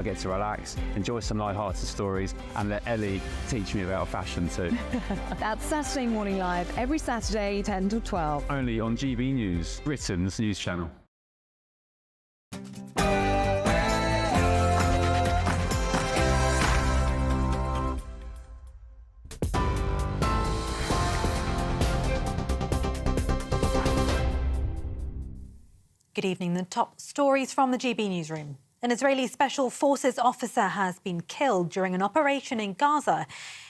I get to relax, enjoy some light-hearted stories, and let Ellie teach me about fashion too. That's Saturday Morning Live, every Saturday, 10 till 12. Only on GB News, Britain's news channel. Good evening. The top stories from the GB newsroom. An Israeli Special Forces officer has been killed during an operation in Gaza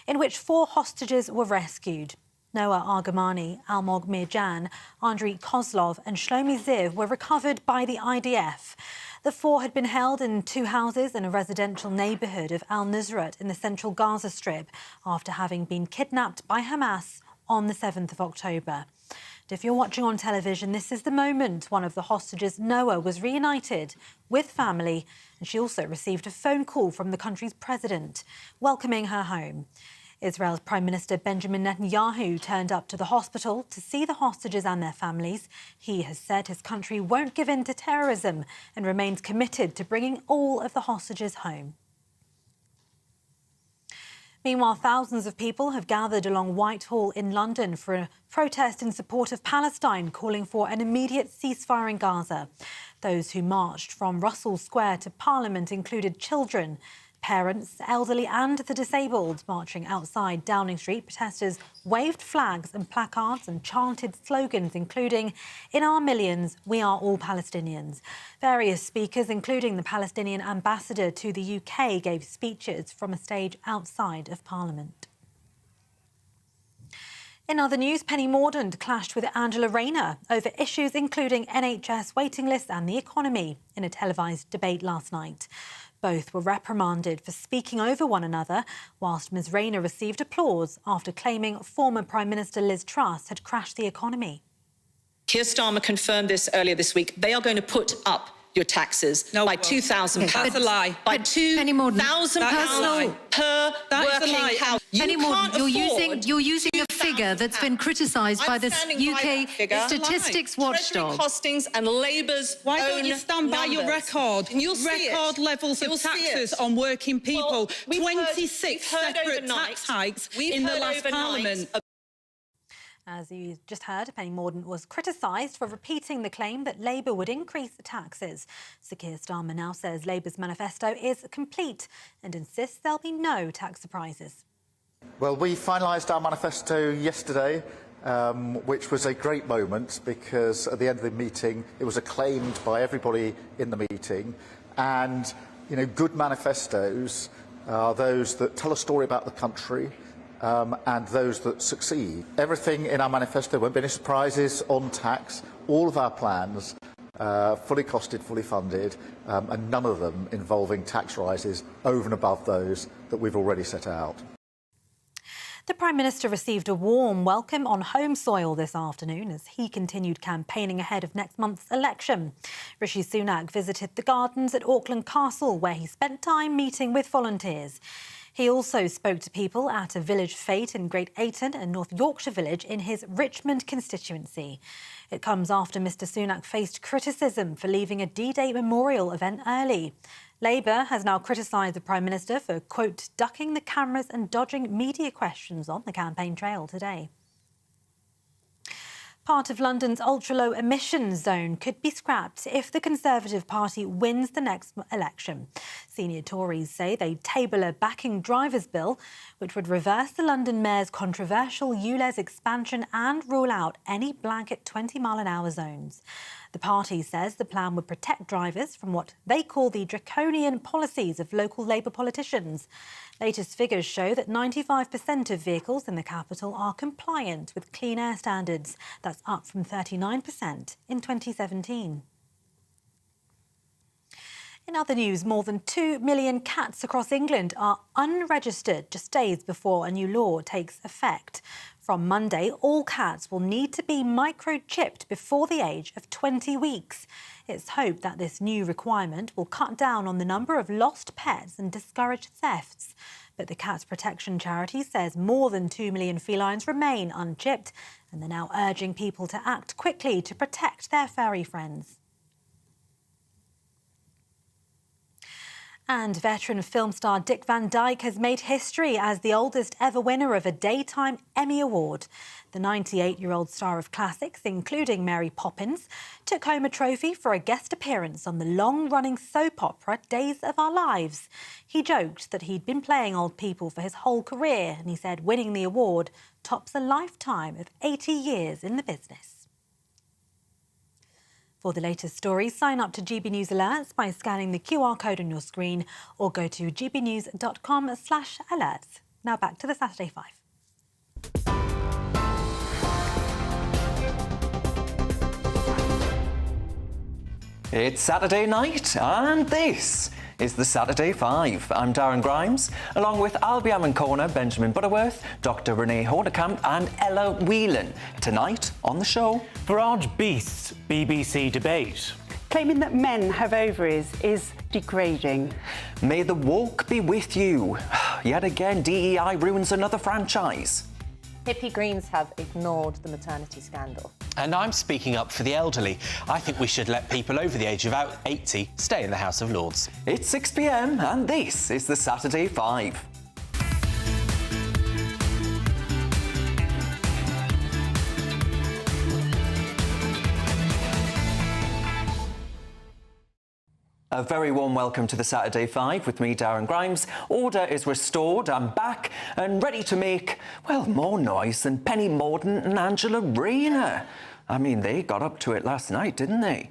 in which 4 hostages were rescued. Noah Argamani, Almog Mirjan, Andriy Kozlov and Shlomi Ziv were recovered by the IDF. The 4 had been held in 2 houses in a residential neighbourhood of Al-Nusrat in the central Gaza Strip after having been kidnapped by Hamas on the 7th of October. If you're watching on television, this is the moment one of the hostages, Noah, was reunited with family, and she also received a phone call from the country's president, welcoming her home. Israel's Prime Minister Benjamin Netanyahu turned up to the hospital to see the hostages and their families. He has said his country won't give in to terrorism and remains committed to bringing all of the hostages home. Meanwhile, thousands of people have gathered along Whitehall in London for a protest in support of Palestine, calling for an immediate ceasefire in Gaza. Those who marched from Russell Square to Parliament included children, parents, elderly and the disabled. Marching outside Downing Street, protesters waved flags and placards and chanted slogans, including, "In our millions, we are all Palestinians." Various speakers, including the Palestinian ambassador to the UK, gave speeches from a stage outside of Parliament. In other news, Penny Mordaunt clashed with Angela Rayner over issues including NHS waiting lists and the economy in a televised debate last night. Both were reprimanded for speaking over one another, whilst Ms Rayner received applause after claiming former Prime Minister Liz Truss had crashed the economy. Keir Starmer confirmed this earlier this week. They are going to put up your taxes by £2,000. That's a lie. By £2,000 per working house. Penny Mordaunt, you're using a figure that's been criticised by the UK statistics watchdog. Costings and Labour's Why don't you stand by your record? And you'll record levels of taxes on working people. 26 separate tax hikes in the last Parliament. As you just heard, Penny Mordaunt was criticised for repeating the claim that Labour would increase the taxes. Sir Keir Starmer now says Labour's manifesto is complete and insists there'll be no tax surprises. Well, we finalised our manifesto yesterday, which was a great moment because at the end of the meeting it was acclaimed by everybody in the meeting. And, you know, good manifestos are those that tell a story about the country, and those that succeed. Everything in our manifesto won't be any surprises on tax. All of our plans fully costed, fully funded, and none of them involving tax rises over and above those that we've already set out. The Prime Minister received a warm welcome on home soil this afternoon as he continued campaigning ahead of next month's election. Rishi Sunak visited the gardens at Auckland Castle, where he spent time meeting with volunteers. He also spoke to people at a village fete in Great Ayton and North Yorkshire Village in his Richmond constituency. It comes after Mr Sunak faced criticism for leaving a D-Day memorial event early. Labour has now criticised the Prime Minister for, quote, ducking the cameras and dodging media questions on the campaign trail today. Part of London's ultra-low emissions zone could be scrapped if the Conservative Party wins the next election. Senior Tories say they'd table a backing drivers bill, which would reverse the London Mayor's controversial ULEZ expansion and rule out any blanket 20-mile-an-hour zones. The party says the plan would protect drivers from what they call the draconian policies of local Labour politicians. Latest figures show that 95% of vehicles in the capital are compliant with clean air standards. That's up from 39% in 2017. In other news, more than 2 million cats across England are unregistered just days before a new law takes effect. From Monday, all cats will need to be microchipped before the age of 20 weeks. It's hoped that this new requirement will cut down on the number of lost pets and discourage thefts. But the Cats Protection Charity says more than 2 million felines remain unchipped, and they're now urging people to act quickly to protect their furry friends. And veteran film star Dick Van Dyke has made history as the oldest ever winner of a Daytime Emmy Award. The 98-year-old star of classics, including Mary Poppins, took home a trophy for a guest appearance on the long-running soap opera Days of Our Lives. He joked that he'd been playing old people for his whole career, and he said winning the award tops a lifetime of 80 years in the business. For the latest stories, sign up to GB News Alerts by scanning the QR code on your screen or go to gbnews.com/alerts. Now back to the Saturday 5. It's Saturday night, and this is the Saturday 5. I'm Darren Grimes, along with Albie Corner, Benjamin Butterworth, Dr. Renee Hodekamp and Ella Whelan. Tonight on the show, Farage beasts BBC debate. Claiming that men have ovaries is degrading. May the woke be with you. Yet again, DEI ruins another franchise. Hippie Greens have ignored the maternity scandal. And I'm speaking up for the elderly. I think we should let people over the age of 80 stay in the House of Lords. It's 6 p.m. and this is the Saturday 5. A very warm welcome to the Saturday 5 with me, Darren Grimes. Order is restored. I'm back and ready to make, well, more noise than Penny Mordaunt and Angela Rayner. I mean, they got up to it last night, didn't they?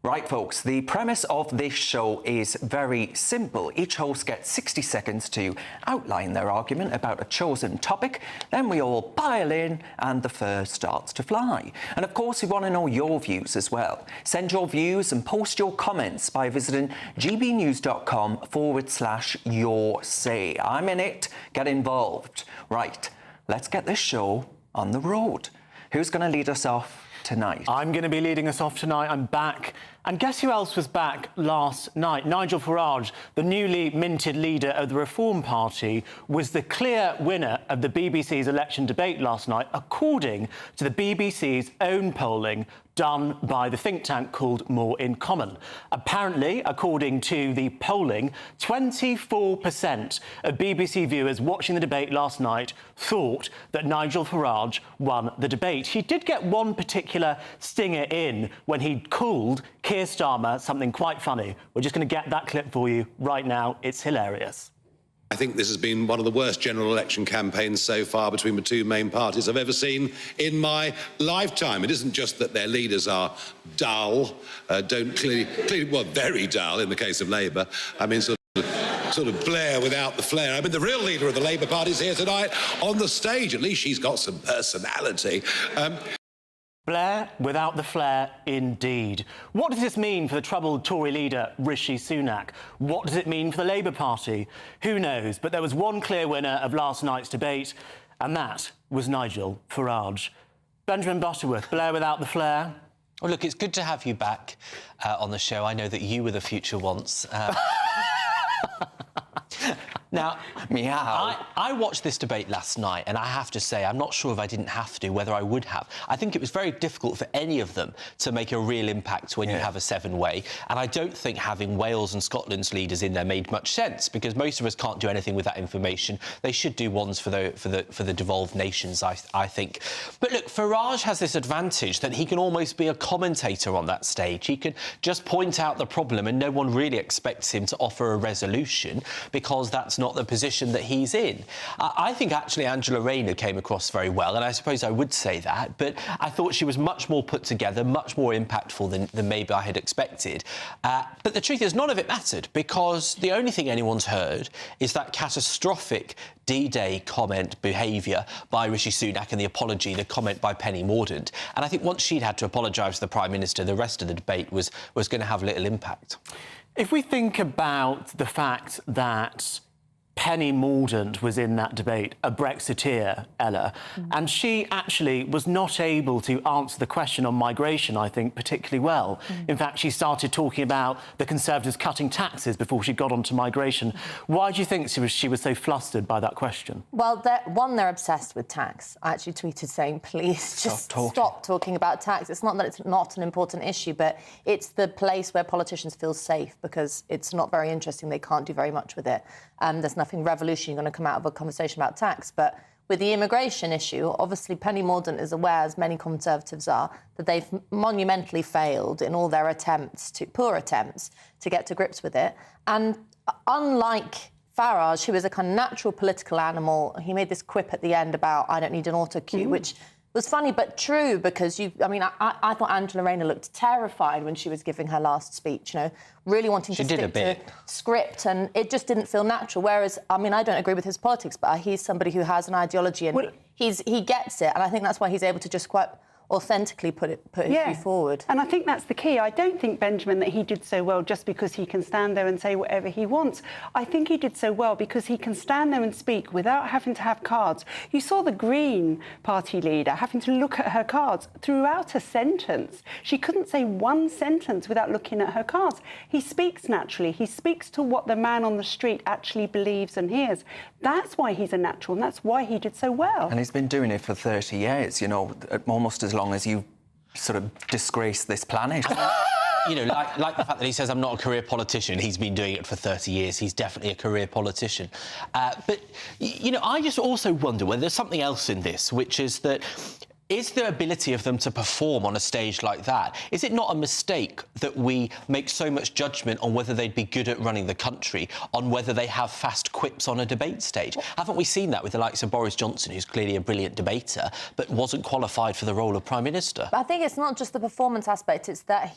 Right, folks, the premise of this show is very simple. Each host gets 60 seconds to outline their argument about a chosen topic. Then we all pile in and the fur starts to fly. And of course, we want to know your views as well. Send your views and post your comments by visiting gbnews.com/your say. I'm in it. Get involved. Right, let's get this show on the road. Who's going to lead us off tonight? I'm going to be leading us off tonight. I'm back. And guess who else was back last night? Nigel Farage, the newly minted leader of the Reform Party, was the clear winner of the BBC's election debate last night, according to the BBC's own polling done by the think tank called More in Common. Apparently, according to the polling, 24% of BBC viewers watching the debate last night thought that Nigel Farage won the debate. He did get one particular stinger in when he called Keir Starmer something quite funny. We're just going to get that clip for you right now. It's hilarious. I think this has been one of the worst general election campaigns so far between the two main parties I've ever seen in my lifetime. It isn't just that their leaders are dull, very dull in the case of Labour. I mean, sort of Blair without the flair. I mean, the real leader of the Labour Party is here tonight on the stage. At least she's got some personality. Blair without the flair, indeed. What does this mean for the troubled Tory leader, Rishi Sunak? What does it mean for the Labour Party? Who knows? But there was one clear winner of last night's debate, and that was Nigel Farage. Benjamin Butterworth, Blair without the flair. Well, look, it's good to have you back on the show. I know that you were the future once. Now, meow. I watched this debate last night, and I have to say, I'm not sure if I didn't have to, whether I would have. I think it was very difficult for any of them to make a real impact when you have a seven-way, and I don't think having Wales and Scotland's leaders in there made much sense, because most of us can't do anything with that information. They should do ones for the devolved nations, I think. But look, Farage has this advantage that he can almost be a commentator on that stage. He can just point out the problem, and no one really expects him to offer a resolution, because that's not the position that he's in. I think actually Angela Rayner came across very well, and I suppose I would say that, but I thought she was much more put together, much more impactful than maybe I had expected. But the truth is, none of it mattered, because the only thing anyone's heard is that catastrophic D-Day comment behaviour by Rishi Sunak and the apology, the comment by Penny Mordaunt. And I think once she'd had to apologise to the Prime Minister, the rest of the debate was going to have little impact. If we think about the fact that Penny Mordaunt was in that debate, a Brexiteer, Ella, and she actually was not able to answer the question on migration, I think, particularly well. In fact, she started talking about the Conservatives cutting taxes before she got onto migration. Why do you think she was so flustered by that question? Well, they're obsessed with tax. I actually tweeted saying, please just stop talking about tax. It's not that it's not an important issue, but it's the place where politicians feel safe because it's not very interesting. They can't do very much with it. There's nothing revolutionary going to come out of a conversation about tax. But with the immigration issue, obviously Penny Mordaunt is aware, as many Conservatives are, that they've monumentally failed in all their poor attempts to get to grips with it. And unlike Farage, who is a kind of natural political animal, he made this quip at the end about, I don't need an auto-cue, which was funny but true because I thought Angela Rayner looked terrified when she was giving her last speech, really wanting to stick to script, and it just didn't feel natural. Whereas, I don't agree with his politics, but he's somebody who has an ideology and he gets it, and I think that's why he's able to just quite authentically put his view forward. And I think that's the key. I don't think, Benjamin, that he did so well just because he can stand there and say whatever he wants. I think he did so well because he can stand there and speak without having to have cards. You saw the Green Party leader having to look at her cards throughout a sentence. She couldn't say one sentence without looking at her cards. He speaks naturally. He speaks to what the man on the street actually believes and hears. That's why he's a natural, and that's why he did so well. And he's been doing it for 30 years, almost as long as you sort of disgrace this planet. Like the fact that he says, I'm not a career politician, he's been doing it for 30 years. He's definitely a career politician. But, I just also wonder whether there's something else in this, which is that is the ability of them to perform on a stage like that, is it not a mistake that we make so much judgment on whether they'd be good at running the country, on whether they have fast quips on a debate stage? Haven't we seen that with the likes of Boris Johnson, who's clearly a brilliant debater, but wasn't qualified for the role of Prime Minister? But I think it's not just the performance aspect, it's that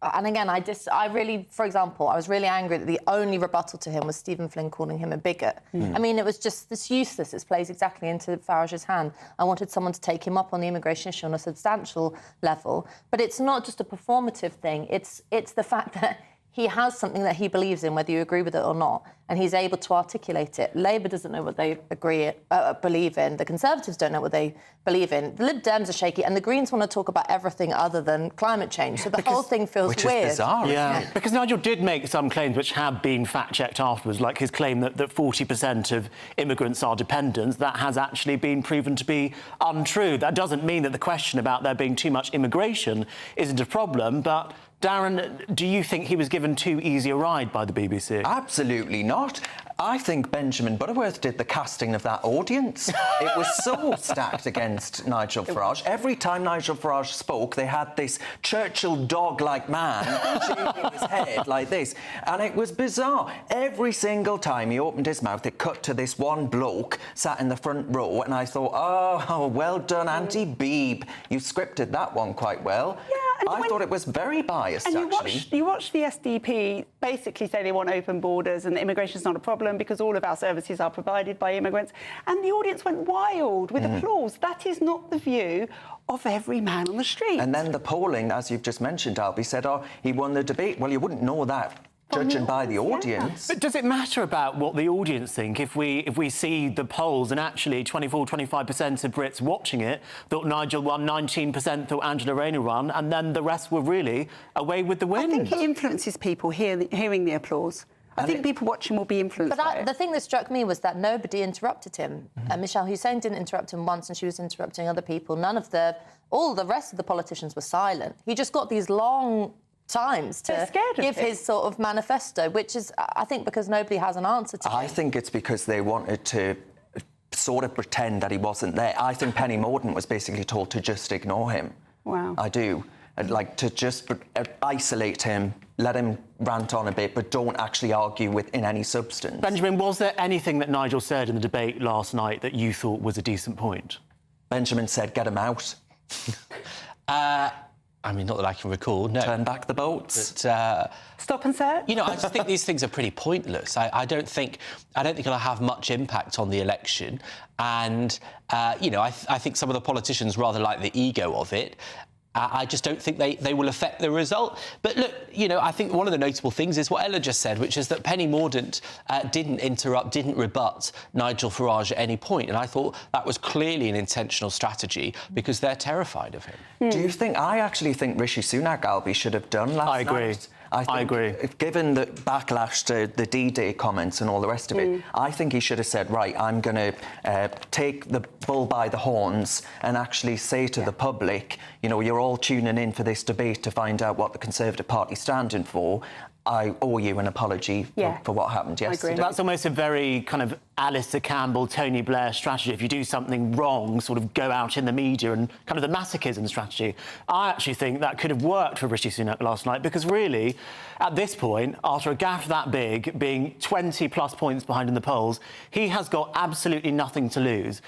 and again, I really, for example, I was really angry that the only rebuttal to him was Stephen Flynn calling him a bigot. It was just this useless. It plays exactly into Farage's hand. I wanted someone to take him up on the immigration issue on a substantial level. But it's not just a performative thing. It's the fact that he has something that he believes in, whether you agree with it or not, and he's able to articulate it. Labour doesn't know what they believe in. The Conservatives don't know what they believe in. The Lib Dems are shaky, and the Greens want to talk about everything other than climate change. So the whole thing feels weird. Which is bizarre. Yeah, because Nigel did make some claims which have been fact-checked afterwards, like his claim that 40% of immigrants are dependents. That has actually been proven to be untrue. That doesn't mean that the question about there being too much immigration isn't a problem, but Darren, do you think he was given too easy a ride by the BBC? Absolutely not. I think Benjamin Butterworth did the casting of that audience. It was so stacked against Nigel Farage. Every time Nigel Farage spoke, they had this Churchill dog-like man shaking his head like this. And it was bizarre. Every single time he opened his mouth, it cut to this one bloke sat in the front row, and I thought, oh, well done, Auntie Beeb. You scripted that one quite well. Yeah. I thought it was very biased, actually. You watch the SDP basically say they want open borders and that immigration's not a problem because all of our services are provided by immigrants. And the audience went wild with applause. That is not the view of every man on the street. And then the polling, as you've just mentioned, Albie, said, oh, he won the debate. Well, you wouldn't know that judging by the audience. But does it matter about what the audience think if we see the polls and actually 25% of Brits watching it thought Nigel won, 19% thought Angela Rayner won, and then the rest were really away with the win? I think it influences people hearing the applause. I think people watching will be influenced by it. The thing that struck me was that nobody interrupted him. Michelle Hussein didn't interrupt him once, and she was interrupting other people. All the rest of the politicians were silent. He just got these long times to give his sort of manifesto, which is, I think, because nobody has an answer to it. I think it's because they wanted to sort of pretend that he wasn't there. I think Penny Mordaunt was basically told to just ignore him. Wow. I do. Like, to just isolate him, let him rant on a bit, but don't actually argue in any substance. Benjamin, was there anything that Nigel said in the debate last night that you thought was a decent point? Benjamin said, get him out. Not that I can recall, no. Turn back the boats. But, stop and search? I just think these things are pretty pointless. I don't think it'll have much impact on the election. And, I think some of the politicians rather like the ego of it. I just don't think they will affect the result. But look, you know, I think one of the notable things is what Ella just said, which is that Penny Mordaunt didn't rebut Nigel Farage at any point. And I thought that was clearly an intentional strategy because they're terrified of him. Do you think... I actually think Rishi Sunak, Albie, should have done last night. I agree. I agree. Given the backlash to the D-Day comments and all the rest of it, I think he should have said, right, I'm going to take the bull by the horns and actually say to the public, you know, you're all tuning in for this debate to find out what the Conservative Party's standing for. I owe you an apology for what happened yesterday. That's almost a very kind of Alistair Campbell, Tony Blair strategy. If you do something wrong, sort of go out in the media and kind of the masochism strategy. I actually think that could have worked for Rishi Sunak last night because really, at this point, after a gaffe that big, being 20-plus points behind in the polls, he has got absolutely nothing to lose.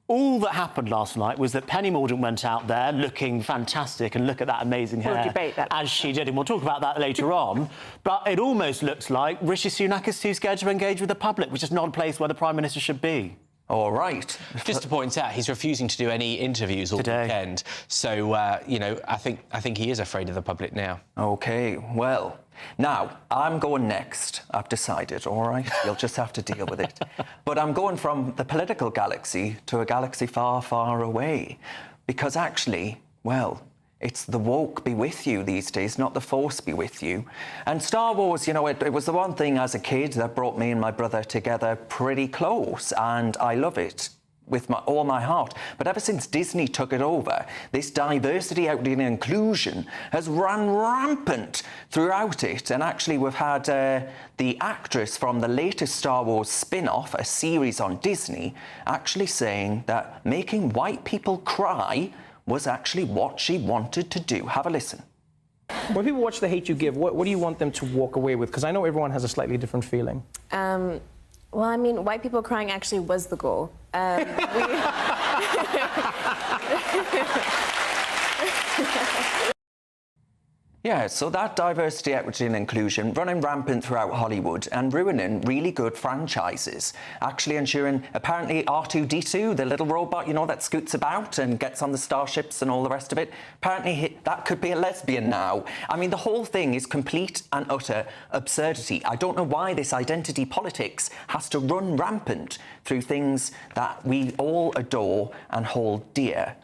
All that happened last night was that Penny Mordaunt went out there looking fantastic, and look at that amazing hair, as she did, and we'll talk about that later on. But it almost looks like Rishi Sunak is too scared to engage with the public, which is not a place where the Prime Minister should be. All right. Just to point out, he's refusing to do any interviews all weekend. So, you know, I think he is afraid of the public now. OK, well, now, I'm going next. I've decided, all right? You'll just have to deal with it. But I'm going from the political galaxy to a galaxy far, far away. Because actually, well, it's the woke be with you these days, not the force be with you. And Star Wars, you know, it was the one thing as a kid that brought me and my brother together pretty close, and I love it with all my heart. But ever since Disney took it over, this diversity, equity and inclusion has run rampant throughout it. And actually, we've had the actress from the latest Star Wars spin-off, a series on Disney, actually saying that making white people cry was actually what she wanted to do. Have a listen. When people watch The Hate U Give, what do you want them to walk away with? Because I know everyone has a slightly different feeling. Well, I mean, white people crying actually was the goal. Yeah, so that diversity, equity and inclusion running rampant throughout Hollywood and ruining really good franchises. Actually ensuring, apparently, R2-D2, the little robot, you know, that scoots about and gets on the starships and all the rest of it, apparently that could be a lesbian now. I mean, the whole thing is complete and utter absurdity. I don't know why this identity politics has to run rampant through things that we all adore and hold dear.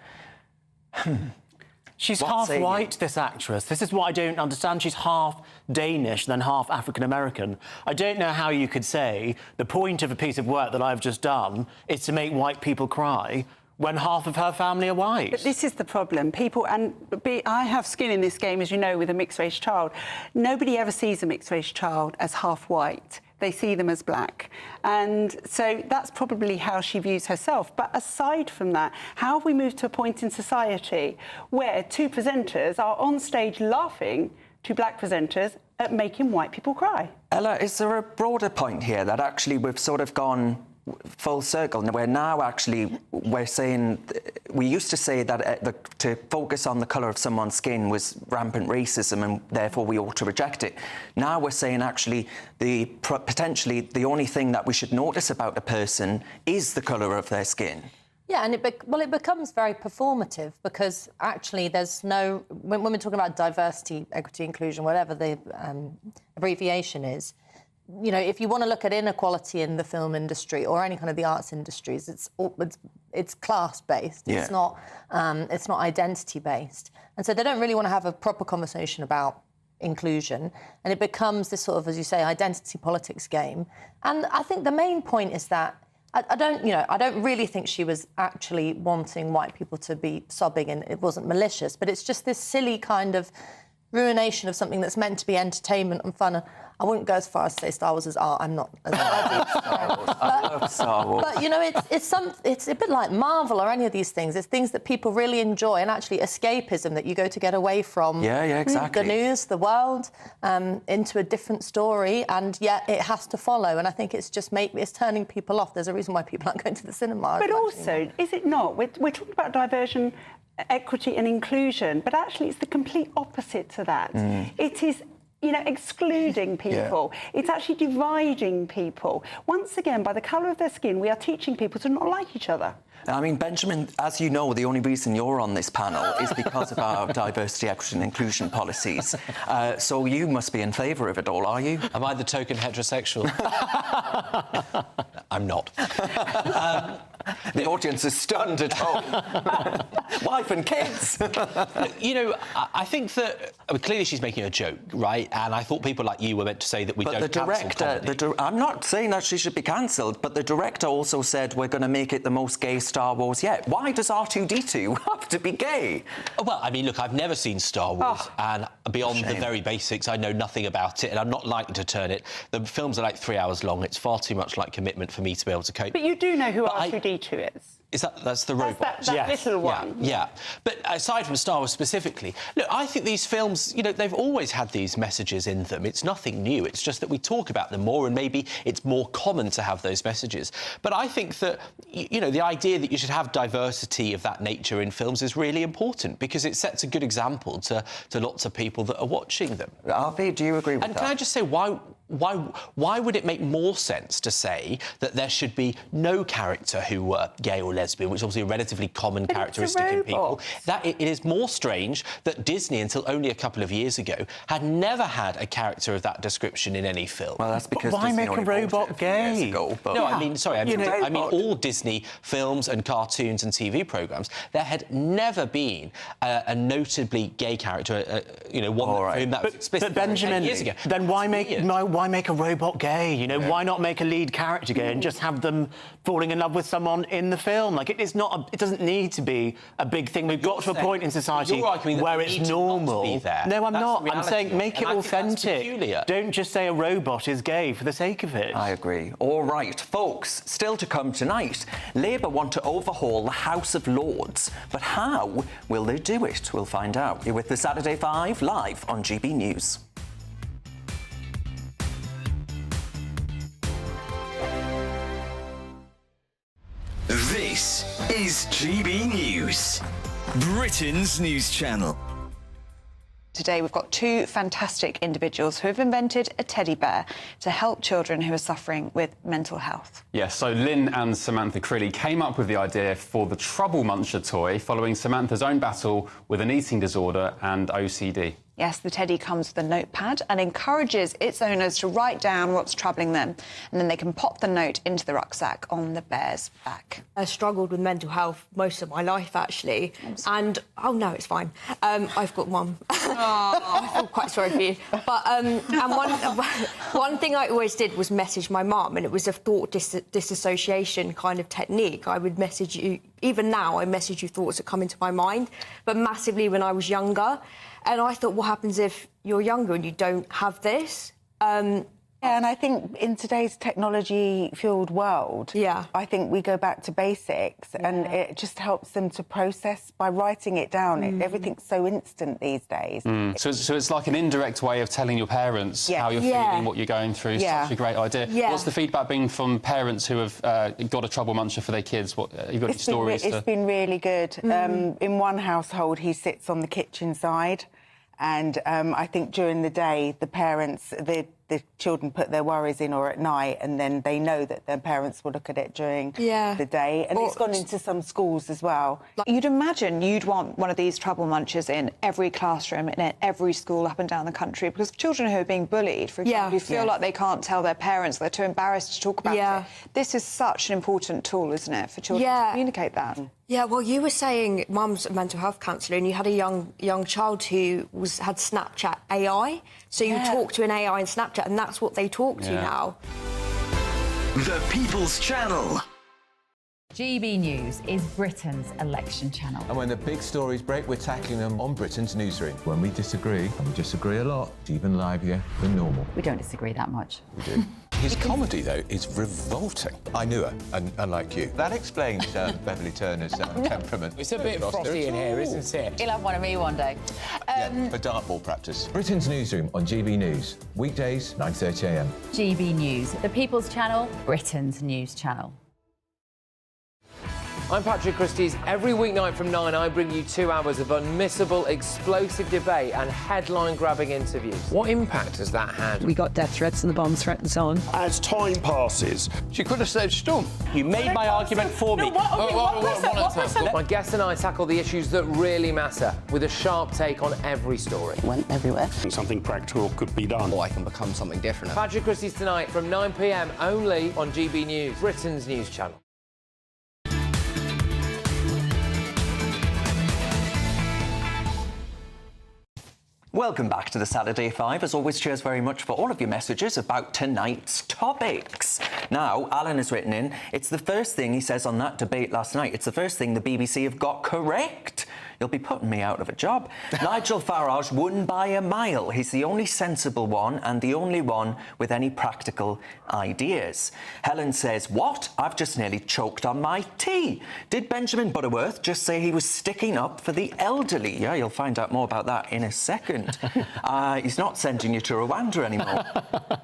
She's half white, this actress. This is what I don't understand. She's half Danish, then half African-American. I don't know how you could say the point of a piece of work that I've just done is to make white people cry when half of her family are white. But this is the problem. I have skin in this game, as you know, with a mixed-race child. Nobody ever sees a mixed-race child as half white. They see them as black. And so that's probably how she views herself. But aside from that, how have we moved to a point in society where two presenters are on stage laughing to black presenters at making white people cry? Ella, is there a broader point here that actually we've sort of gone full circle, where now actually we're saying, we used to say that to focus on the colour of someone's skin was rampant racism and therefore we ought to reject it. Now we're saying actually potentially the only thing that we should notice about a person is the colour of their skin. Yeah, and it becomes very performative because actually there's no... When we're talking about diversity, equity, inclusion, whatever the abbreviation is, you know, if you want to look at inequality in the film industry or any kind of the arts industries, it's class-based. Yeah. It's not identity-based. And so they don't really want to have a proper conversation about inclusion, and it becomes this sort of, as you say, identity politics game. And I think the main point is that I don't really think she was actually wanting white people to be sobbing, and it wasn't malicious, but it's just this silly kind of ruination of something that's meant to be entertainment and fun. I wouldn't go as far as to say Star Wars is art. I'm not as I love Star Wars. But, you know, it's a bit like Marvel or any of these things. It's things that people really enjoy, and actually escapism that you go to get away from exactly. the news, the world, into a different story, and yet it has to follow. And I think it's just it's turning people off. There's a reason why people aren't going to the cinema. But also, is it not? We're talking about diversion, equity and inclusion, but actually it's the complete opposite to that. It is you know, excluding people. It's actually dividing people. Once again, by the colour of their skin, we are teaching people to not like each other. I mean, Benjamin, as you know, the only reason you're on this panel is because of our diversity, equity and inclusion policies. So you must be in favour of it all, are you? Am I the token heterosexual? I'm not. The audience is stunned at home. Wife and kids. You know, I think that clearly she's making a joke, right? And I thought people like you were meant to say that we don't cancel comedy. I'm not saying that she should be cancelled, but the director also said we're going to make it the most gay Star Wars yet. Why does R2-D2 have to be gay? Well, I mean, look, I've never seen Star Wars, and beyond the very basics, I know nothing about it, and I'm not likely to turn it. The films are like 3 hours long. It's far too much like commitment for me to be able to cope. But you do know who R2-D2 is? That's the robot? That little one. Yeah. But aside from Star Wars specifically, look, I think these films, you know, they've always had these messages in them. It's nothing new. It's just that we talk about them more, and maybe it's more common to have those messages. But I think that, you know, the idea that you should have diversity of that nature in films is really important, because it sets a good example to lots of people that are watching them. RP, do you agree with that? And can I just say, why would it make more sense to say that there should be no character who were gay or lesbian, which is obviously a relatively common characteristic in people? That it is more strange that Disney, until only a couple of years ago, had never had a character of that description in any film. Well, that's because why Disney make a robot gay? No, I mean, sorry, I mean all Disney films and cartoons and TV programmes, there had never been a notably gay character, you know, one for whom that was explicit. But Benjamin, years ago. then why make a robot gay? You know, why not make a lead character gay and just have them falling in love with someone in the film? Like, it doesn't need to be a big thing. We've got to a point in society where it's normal. No, I'm not. I'm saying make it authentic. Don't just say a robot is gay for the sake of it. I agree. All right, folks, still to come tonight, Labour want to overhaul the House of Lords. But how will they do it? We'll find out. You're with the Saturday 5 live on GB News. This is GB News, Britain's news channel. Today we've got two fantastic individuals who have invented a teddy bear to help children who are suffering with mental health. Yes, so Lynn and Samantha Crilly came up with the idea for the Trouble Muncher toy following Samantha's own battle with an eating disorder and OCD. Yes, the teddy comes with a notepad and encourages its owners to write down what's troubling them, and then they can pop the note into the rucksack on the bear's back. I struggled with mental health most of my life, actually, and oh no, it's fine. I've got one. I feel quite sorry for you. But and one thing I always did was message my mum, and it was a thought disassociation kind of technique. I would message you. Even now, I message you thoughts that come into my mind, but massively when I was younger. And I thought, what happens if you're younger and you don't have this? Yeah, and I think in today's technology-fueled world, I think we go back to basics, and it just helps them to process by writing it down. Everything's so instant these days. So it's like an indirect way of telling your parents how you're feeling, what you're going through. Such a great idea. What's the feedback been from parents who have got a Trouble Muncher for their kids? What you've got any stories? It's been really good. In one household, he sits on the kitchen side, and I think during the day, the parents, the children put their worries in, or at night, and then they know that their parents will look at it during the day. And it's gone into some schools as well. You'd imagine you'd want one of these Trouble Munchers in every classroom and in every school up and down the country, because children who are being bullied, for example, who feel like they can't tell their parents, they're too embarrassed to talk about it. This is such an important tool, isn't it, for children to communicate that? Yeah, well, you were saying Mum's a mental health counsellor, and you had a young child who had Snapchat AI. So you talk to an AI in Snapchat, and that's what they talk to now. The People's Channel. GB News is Britain's election channel. And when the big stories break, we're tackling them on Britain's newsroom. When we disagree, and we disagree a lot, it's even livelier than normal. We don't disagree that much. We do. His comedy, though, is revolting. I knew her, unlike you. That explains Beverly Turner's temperament. It's a bit frosty in here, isn't it? He'll have one of me one day. For dartball practice. Britain's newsroom on GB News. Weekdays, 9:30 a.m. GB News, the People's Channel, Britain's news channel. I'm Patrick Christie's. Every weeknight from 9, I bring you 2 hours of unmissable, explosive debate and headline-grabbing interviews. What impact has that had? We got death threats and the bomb threats on. As time passes, She could have saved Storm. You made my argument for me. My guest and I tackle the issues that really matter, with a sharp take on every story. Went everywhere. something practical could be done. Or I can become something different. Patrick Christie's tonight from 9 p.m. only on GB News, Britain's news channel. Welcome back to the Saturday 5. As always, cheers very much for all of your messages about tonight's topics. Now, Alan has written in, it's the first thing he says on that debate last night. It's the first thing the BBC have got correct. You'll be putting me out of a job. Nigel Farage won by a mile. He's the only sensible one and the only one with any practical ideas. Helen says, what? I've just nearly choked on my tea. Did Benjamin Butterworth just say he was sticking up for the elderly? Yeah, you'll find out more about that in a second. He's not sending you to Rwanda anymore.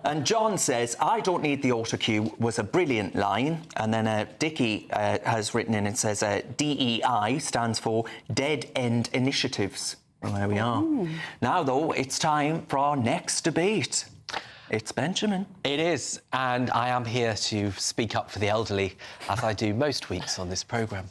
And John says, I don't need the autocue was a brilliant line. And then Dickie has written in and says, DEI stands for Dead End Initiatives. Well, there we are. Ooh. Now, though, it's time for our next debate. It's Benjamin. It is, and I am here to speak up for the elderly, as I do most weeks on this programme.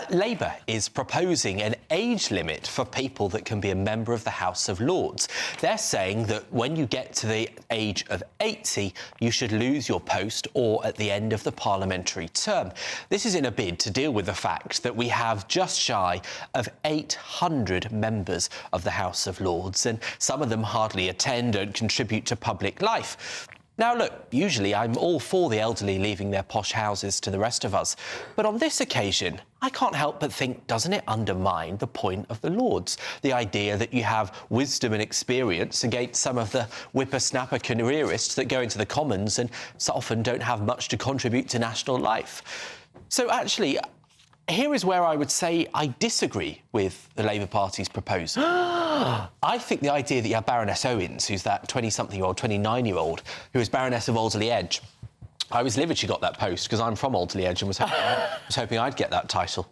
Labour is proposing an age limit for people that can be a member of the House of Lords. They're saying that when you get to the age of 80, you should lose your post or at the end of the parliamentary term. This is in a bid to deal with the fact that we have just shy of 800 members of the House of Lords, and some of them hardly attend and contribute to public life. Now, look, usually I'm all for the elderly leaving their posh houses to the rest of us. But on this occasion, I can't help but think, doesn't it undermine the point of the Lords? The idea that you have wisdom and experience against some of the whippersnapper careerists that go into the Commons and so often don't have much to contribute to national life. So actually, here is where I would say I disagree with the Labour Party's proposal. I think the idea that you have Baroness Owens, who's that 20-something-year-old, 29-year-old, who is Baroness of Alderley Edge. I was livid she got that post, because I'm from Alderley Edge and was hoping I'd get that title.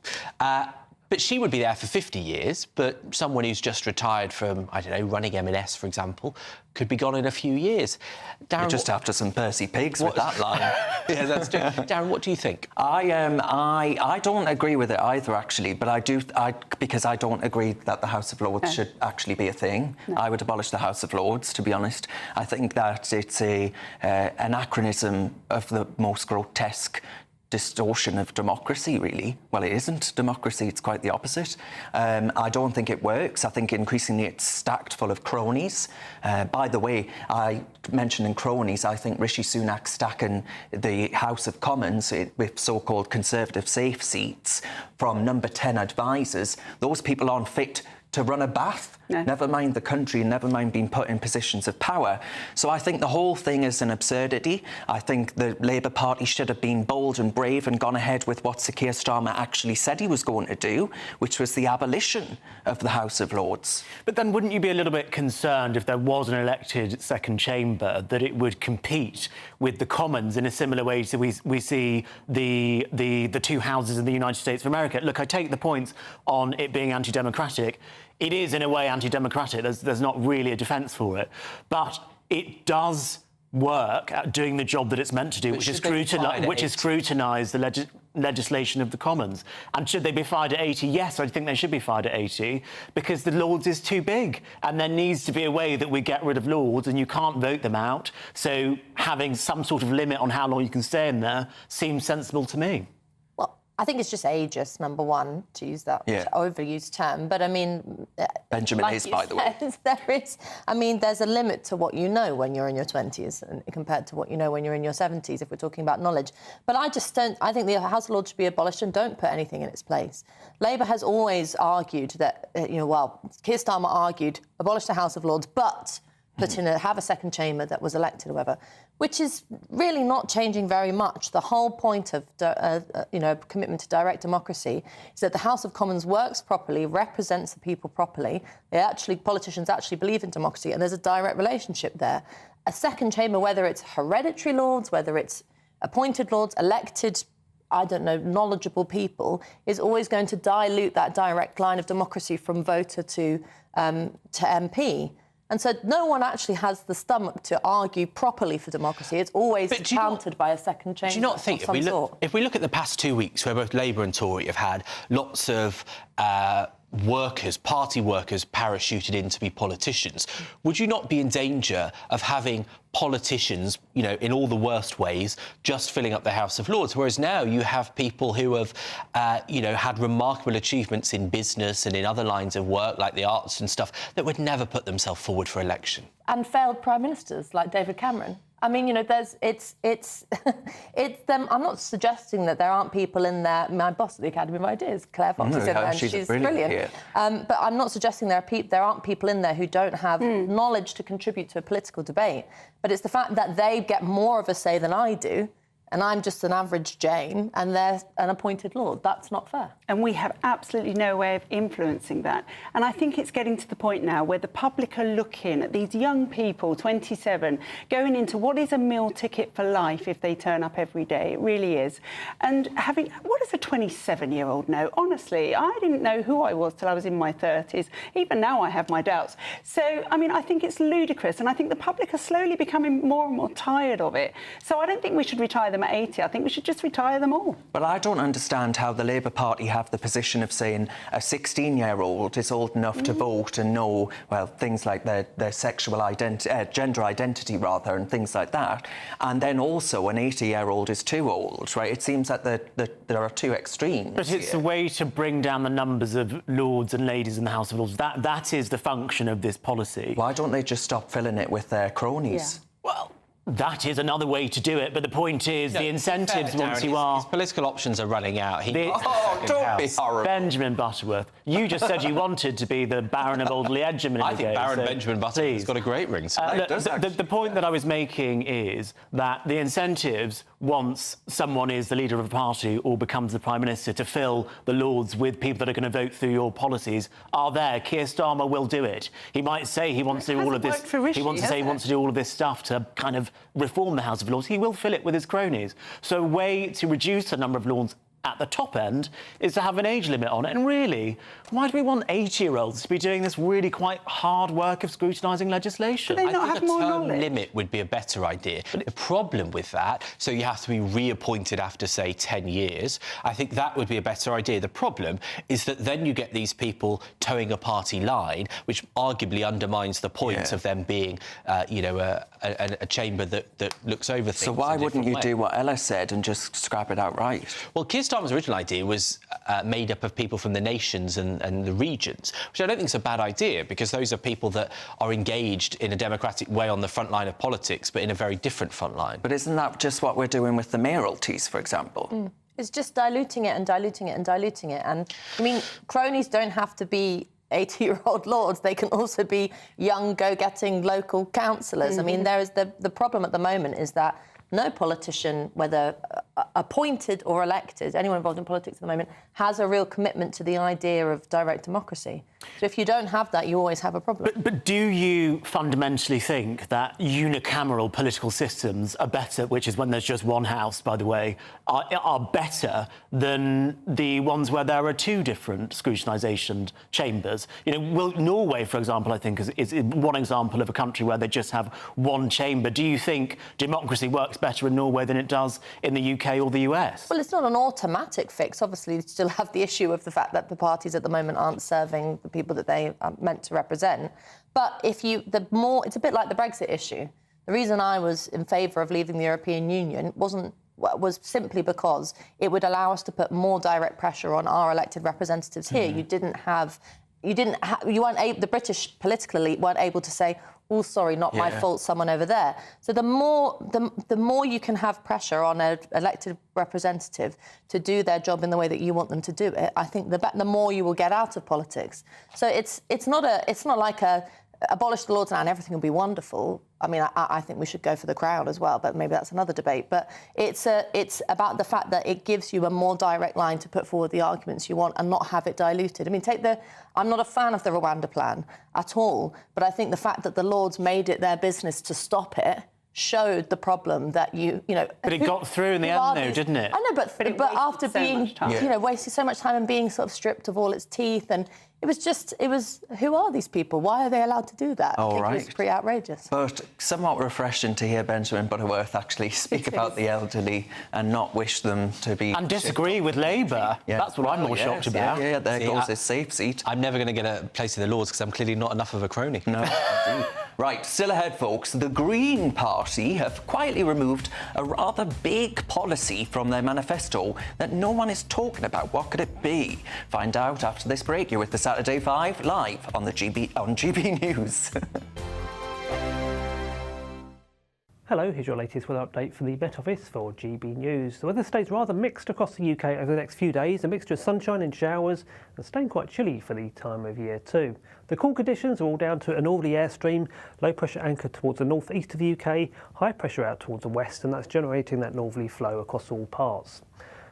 But she would be there for 50 years, but someone who's just retired from, I don't know, running M&S, for example, could be gone in a few years. Darren, you're just after some Percy Pigs with that line. Yeah, that's true. Darren, what do you think? I don't agree with it either, actually, but because I don't agree that the House of Lords should actually be a thing. No. I would abolish the House of Lords, to be honest. I think that it's an anachronism of the most grotesque distortion of democracy, really. Well, it isn't democracy, it's quite the opposite. I don't think it works. I think increasingly it's stacked full of cronies. By the way, mentioning cronies, I think Rishi Sunak stacking the House of Commons with so-called Conservative safe seats from number 10 advisors, those people aren't fit to run a bath, never mind the country, never mind being put in positions of power. So I think the whole thing is an absurdity. I think the Labour Party should have been bold and brave and gone ahead with what Sir Keir Starmer actually said he was going to do, which was the abolition of the House of Lords. But then wouldn't you be a little bit concerned if there was an elected second chamber that it would compete with the Commons in a similar way to we see the two houses in the United States of America? Look, I take the points on it being anti-democratic. It is, in a way, anti-democratic. There's not really a defence for it. But it does work at doing the job that it's meant to do, which is scrutinise the legislation of the Commons. And should they be fired at 80? Yes, I think they should be fired at 80, because the Lords is too big. And there needs to be a way that we get rid of Lords, and you can't vote them out. So having some sort of limit on how long you can stay in there seems sensible to me. I think it's just ageist, number one, to use that overused term. But, I mean... Benjamin is, by the way. There's a limit to what you know when you're in your 20s compared to what you know when you're in your 70s, if we're talking about knowledge. But I think the House of Lords should be abolished and don't put anything in its place. Labour has always argued that, Keir Starmer argued, abolish the House of Lords, but have a second chamber that was elected or whatever, which is really not changing very much. The whole point of, commitment to direct democracy is that the House of Commons works properly, represents the people properly. Politicians actually believe in democracy, and there's a direct relationship there. A second chamber, whether it's hereditary Lords, whether it's appointed Lords, elected, I don't know, knowledgeable people, is always going to dilute that direct line of democracy from voter to MP. And so no one actually has the stomach to argue properly for democracy. It's always countered by a second chamber. Do you not think, if we look at the past 2 weeks, where both Labour and Tory have had lots of workers, party workers, parachuted in to be politicians, would you not be in danger of having politicians, you know, in all the worst ways, just filling up the House of Lords? Whereas now you have people who have, you know, had remarkable achievements in business and in other lines of work, like the arts and stuff, that would never put themselves forward for election. And failed prime ministers like David Cameron. I mean, you know, it's them. I'm not suggesting that there aren't people in there. My boss at the Academy of Ideas, Claire Fox, is in there, and she's brilliant. But I'm not suggesting there aren't people in there who don't have knowledge to contribute to a political debate. But it's the fact that they get more of a say than I do, and I'm just an average Jane, and they're an appointed lord. That's not fair. And we have absolutely no way of influencing that. And I think it's getting to the point now where the public are looking at these young people, 27, going into what is a meal ticket for life if they turn up every day. It really is. And what does a 27-year-old know? Honestly, I didn't know who I was till I was in my 30s. Even now I have my doubts. So, I mean, I think it's ludicrous, and I think the public are slowly becoming more and more tired of it. So I don't think we should retire them at 80. I think we should just retire them all. Well, I don't understand how the Labour Party have the position of saying a 16-year-old is old enough to vote and know, well, things like their sexual identity, gender identity, rather, and things like that. And then also an 80-year-old is too old, right? It seems that there are two extremes. But it's a way to bring down the numbers of lords and ladies in the House of Lords. That is the function of this policy. Why don't they just stop filling it with their cronies? Yeah. Well, that is another way to do it, but the point is the incentives once you are... His political options are running out. Don't be horrible. Benjamin Butterworth, you just said you wanted to be the Baron of Oldley Edgerman. I think Baron Benjamin Butterworth has got a great ring. The point that I was making is that the incentives, once someone is the leader of a party or becomes the Prime Minister, to fill the Lords with people that are going to vote through your policies, are there. Keir Starmer will do it. He might say he wants to do all of this... He wants to say he wants to do all of this stuff to kind of reform the House of Lords. He will fill it with his cronies. So a way to reduce the number of Lords at the top end is to have an age limit on it. And really, why do we want 80-year-olds to be doing this really quite hard work of scrutinising legislation? I think a term limit would be a better idea. But the problem with that, so you have to be reappointed after, say, 10 years, I think that would be a better idea. The problem is that then you get these people towing a party line, which arguably undermines the point of them being, you know, a chamber that looks over things. So why wouldn't you do what Ella said and just scrap it outright? Well, Keir Starmer's original idea was made up of people from the nations and the regions, which I don't think is a bad idea, because those are people that are engaged in a democratic way on the front line of politics, but in a very different front line. But isn't that just what we're doing with the mayoralties, for example? It's just diluting it and diluting it and diluting it. And, I mean, cronies don't have to be 80-year-old lords. They can also be young, go-getting local councillors. I mean, there is the problem at the moment is that no politician, whether appointed or elected, anyone involved in politics at the moment, has a real commitment to the idea of direct democracy. So if you don't have that, you always have a problem. But do you fundamentally think that unicameral political systems are better, which is when there's just one house, by the way, are better than the ones where there are two different scrutinisation chambers? You know, Norway, for example, I think is one example of a country where they just have one chamber. Do you think democracy works better in Norway than it does in the UK or the US? Well, it's not an automatic fix. Obviously, you still have the issue of the fact that the parties at the moment aren't serving the people that they are meant to represent. But it's a bit like the Brexit issue. The reason I was in favour of leaving the European Union was simply because it would allow us to put more direct pressure on our elected representatives here. The British political elite weren't able to say, oh, sorry, not my fault, someone over there. So the more you can have pressure on an elected representative to do their job in the way that you want them to do it, I think the more you will get out of politics. So it's not like abolish the Lords now and everything will be wonderful. I mean, I think we should go for the crowd as well, but maybe that's another debate. But it's about the fact that it gives you a more direct line to put forward the arguments you want and not have it diluted. I mean, I'm not a fan of the Rwanda plan at all, but I think the fact that the Lords made it their business to stop it showed the problem that you know. But it got through in the end, though, didn't it? I know, but after being, wasting so much time and being sort of stripped of all its teeth, and it was, who are these people? Why are they allowed to do that? I think it was pretty outrageous. But somewhat refreshing to hear Benjamin Butterworth actually speak about the elderly and not wish them to be... And disagree with Labour. Yeah. That's what I'm more shocked about. Yeah, there goes his safe seat. I'm never going to get a place in the Lords because I'm clearly not enough of a crony. No, Right, still ahead, folks. The Green Party have quietly removed a rather big policy from their manifesto that no one is talking about. What could it be? Find out after this break. You're with the Saturday 5 live on GB News. Hello, here's your latest weather update from the Met Office for GB News. The weather stays rather mixed across the UK over the next few days, a mixture of sunshine and showers, and staying quite chilly for the time of year too. The cool conditions are all down to a northerly airstream, low pressure anchored towards the northeast of the UK, high pressure out towards the west, and that's generating that northerly flow across all parts.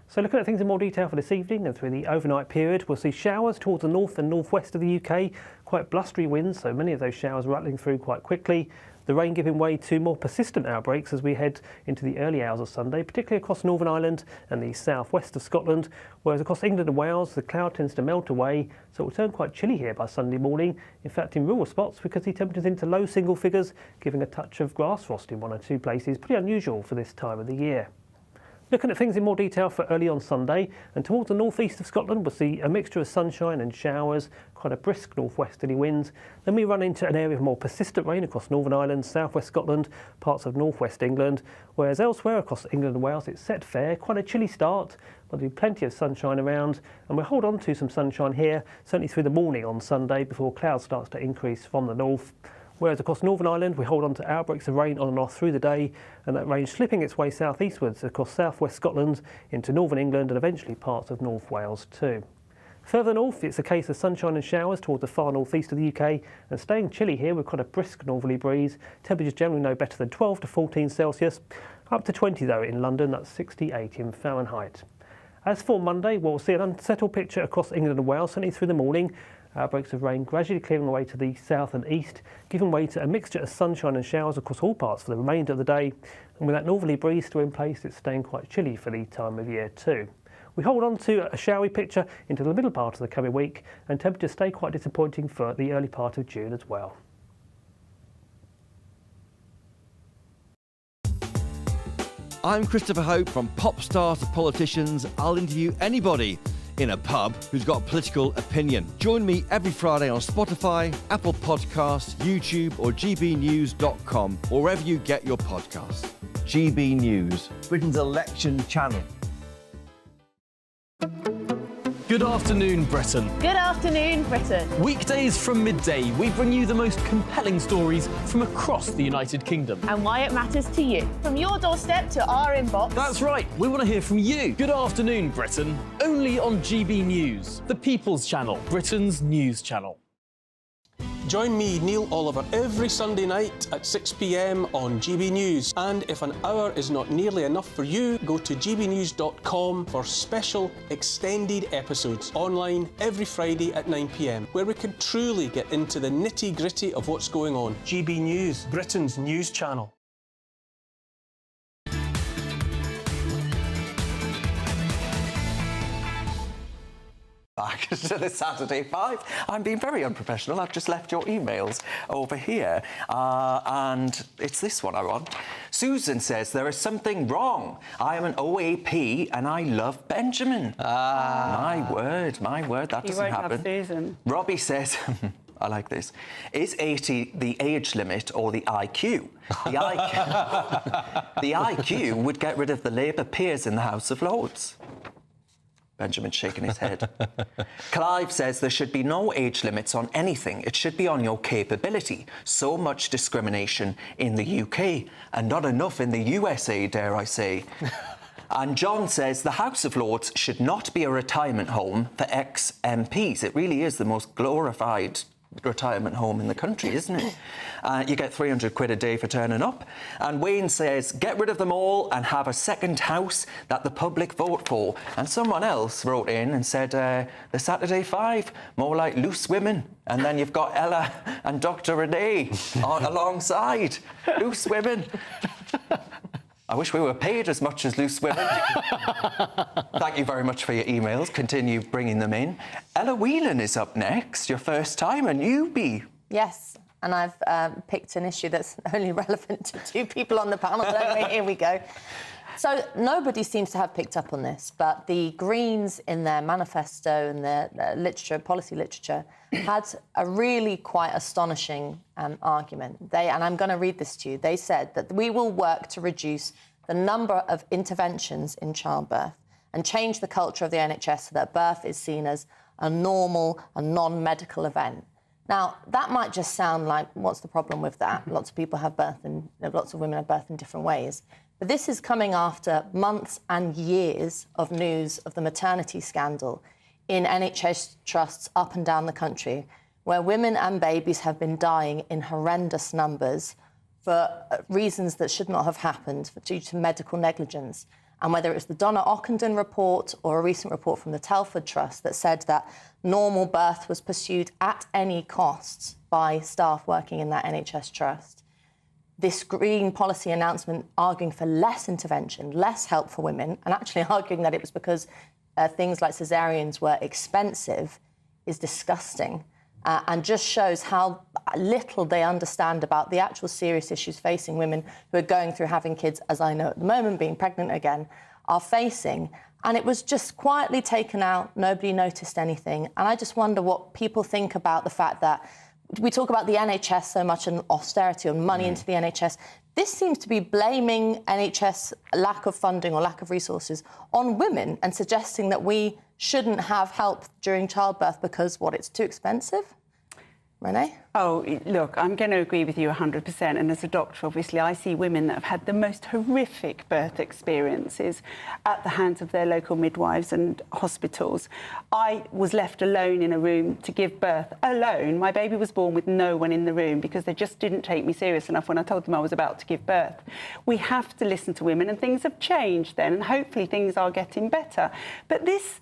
So looking at things in more detail for this evening and through the overnight period, we'll see showers towards the north and northwest of the UK, quite blustery winds, so many of those showers rattling through quite quickly. The rain giving way to more persistent outbreaks as we head into the early hours of Sunday, particularly across Northern Ireland and the southwest of Scotland, whereas across England and Wales the cloud tends to melt away, so it will turn quite chilly here by Sunday morning. In fact, in rural spots, we could see temperatures into low single figures, giving a touch of grass frost in one or two places, pretty unusual for this time of the year. Looking at things in more detail for early on Sunday, and towards the northeast of Scotland we'll see a mixture of sunshine and showers, quite a brisk northwesterly winds. Then we run into an area of more persistent rain across Northern Ireland, southwest Scotland, parts of northwest England, whereas elsewhere across England and Wales it's set fair, quite a chilly start, but there'll be plenty of sunshine around, and we'll hold on to some sunshine here, certainly through the morning on Sunday before cloud starts to increase from the north. Whereas across Northern Ireland we hold on to outbreaks of rain on and off through the day, and that rain slipping its way southeastwards across southwest Scotland into northern England and eventually parts of North Wales too. Further north it's a case of sunshine and showers towards the far northeast of the UK, and staying chilly here with quite a brisk northerly breeze. Temperatures generally no better than 12 to 14 Celsius, up to 20 though in London, that's 68 in Fahrenheit. As for Monday, we'll see an unsettled picture across England and Wales, certainly through the morning. Outbreaks of rain gradually clearing away to the south and east, giving way to a mixture of sunshine and showers across all parts for the remainder of the day. And with that northerly breeze still in place, it's staying quite chilly for the time of year too. We hold on to a showery picture into the middle part of the coming week, and temperatures stay quite disappointing for the early part of June as well. I'm Christopher Hope. From pop stars to politicians, I'll interview anybody in a pub who's got a political opinion. Join me every Friday on Spotify, Apple Podcasts, YouTube or gbnews.com, or wherever you get your podcasts. GB News, Britain's election channel. Good afternoon, Britain. Good afternoon, Britain. Weekdays from midday, we bring you the most compelling stories from across the United Kingdom. And why it matters to you. From your doorstep to our inbox. That's right, we want to hear from you. Good afternoon, Britain. Only on GB News, the People's Channel, Britain's news channel. Join me, Neil Oliver, every Sunday night at 6 p.m. on GB News. And if an hour is not nearly enough for you, go to gbnews.com for special extended episodes online every Friday at 9 p.m, where we can truly get into the nitty-gritty of what's going on. GB News, Britain's news channel. Back to the Saturday 5. I'm being very unprofessional. I've just left your emails over here. And it's this one I want. Susan says, there is something wrong. I am an OAP and I love Benjamin. My word, that doesn't happen. Have Susan. Robbie says... I like this. Is 80 the age limit or the IQ? The IQ would get rid of the Labour peers in the House of Lords. Benjamin's shaking his head. Clive says there should be no age limits on anything. It should be on your capability. So much discrimination in the UK and not enough in the USA, dare I say. And John says the House of Lords should not be a retirement home for ex-MPs. It really is the most glorified retirement home in the country, isn't it? You get 300 quid a day for turning up. And Wayne says, get rid of them all and have a second house that the public vote for. And someone else wrote in and said, the Saturday 5, more like loose women. And then you've got Ella and Dr. Renee alongside. Loose women. I wish we were paid as much as loose women. Thank you very much for your emails. Continue bringing them in. Ella Whelan is up next, your first time, a newbie. Yes, and I've picked an issue that's only relevant to 2 people on the panel. But anyway, here we go. So nobody seems to have picked up on this, but the Greens in their manifesto and their literature, policy literature, had a really quite astonishing argument. And I'm going to read this to you. They said that we will work to reduce the number of interventions in childbirth and change the culture of the NHS so that birth is seen as a normal and non-medical event. Now, that might just sound like, what's the problem with that? Lots of people have birth and lots of women have birth in different ways. But this is coming after months and years of news of the maternity scandal in NHS trusts up and down the country, where women and babies have been dying in horrendous numbers for reasons that should not have happened due to medical negligence. And whether it was the Donna Ockenden report or a recent report from the Telford Trust that said that normal birth was pursued at any cost by staff working in that NHS trust. This Green policy announcement arguing for less intervention, less help for women, and actually arguing that it was because things like caesareans were expensive, is disgusting and just shows how little they understand about the actual serious issues facing women who are going through having kids, as I know at the moment, being pregnant again, are facing. And it was just quietly taken out. Nobody noticed anything. And I just wonder what people think about the fact that we talk about the NHS so much and austerity and money into the NHS. This seems to be blaming NHS lack of funding or lack of resources on women and suggesting that we shouldn't have help during childbirth because, what, it's too expensive? Renee? Oh, look, I'm going to agree with you 100%. And as a doctor, obviously, I see women that have had the most horrific birth experiences at the hands of their local midwives and hospitals. I was left alone in a room to give birth, alone. My baby was born with no one in the room because they just didn't take me serious enough when I told them I was about to give birth. We have to listen to women, and things have changed then, and hopefully things are getting better. But this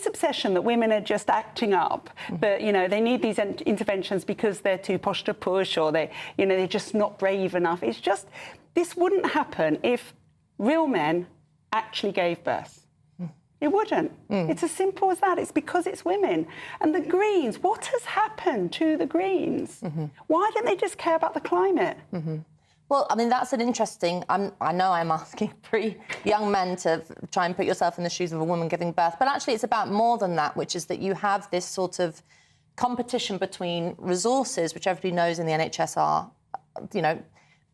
obsession that women are just acting up, but, you know, they need these interventions because they're too posh to push, or they're just not brave enough. It's just, this wouldn't happen if real men actually gave birth. It wouldn't. It's as simple as that. It's because it's women. And the Greens, what has happened to the Greens? Why don't they just care about the climate? Well, I mean, that's an interesting... I know I'm asking 3 young men to try and put yourself in the shoes of a woman giving birth, but actually it's about more than that, which is that you have this sort of competition between resources, which everybody knows in the NHS are, you know,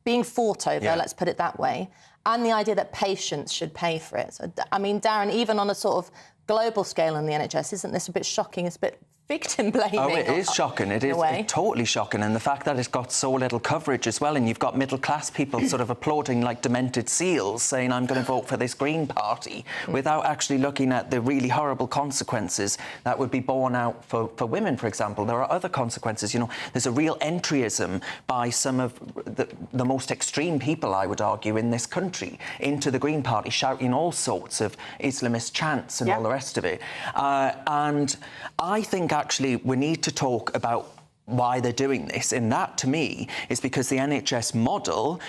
being fought over, let's put it that way, and the idea that patients should pay for it. So, I mean, Darren, even on a sort of global scale in the NHS, isn't this a bit shocking? It's a bit victim blaming. Oh, it is shocking. It is totally shocking. And the fact that it's got so little coverage as well, and you've got middle-class people sort of applauding like demented seals, saying, I'm going to vote for this Green Party, without actually looking at the really horrible consequences that would be borne out for women, for example. There are other consequences. You know, there's a real entryism by some of the most extreme people, I would argue, in this country, into the Green Party, shouting all sorts of Islamist chants and all the rest of it. And I think actually we need to talk about why they're doing this, and that to me is because the NHS model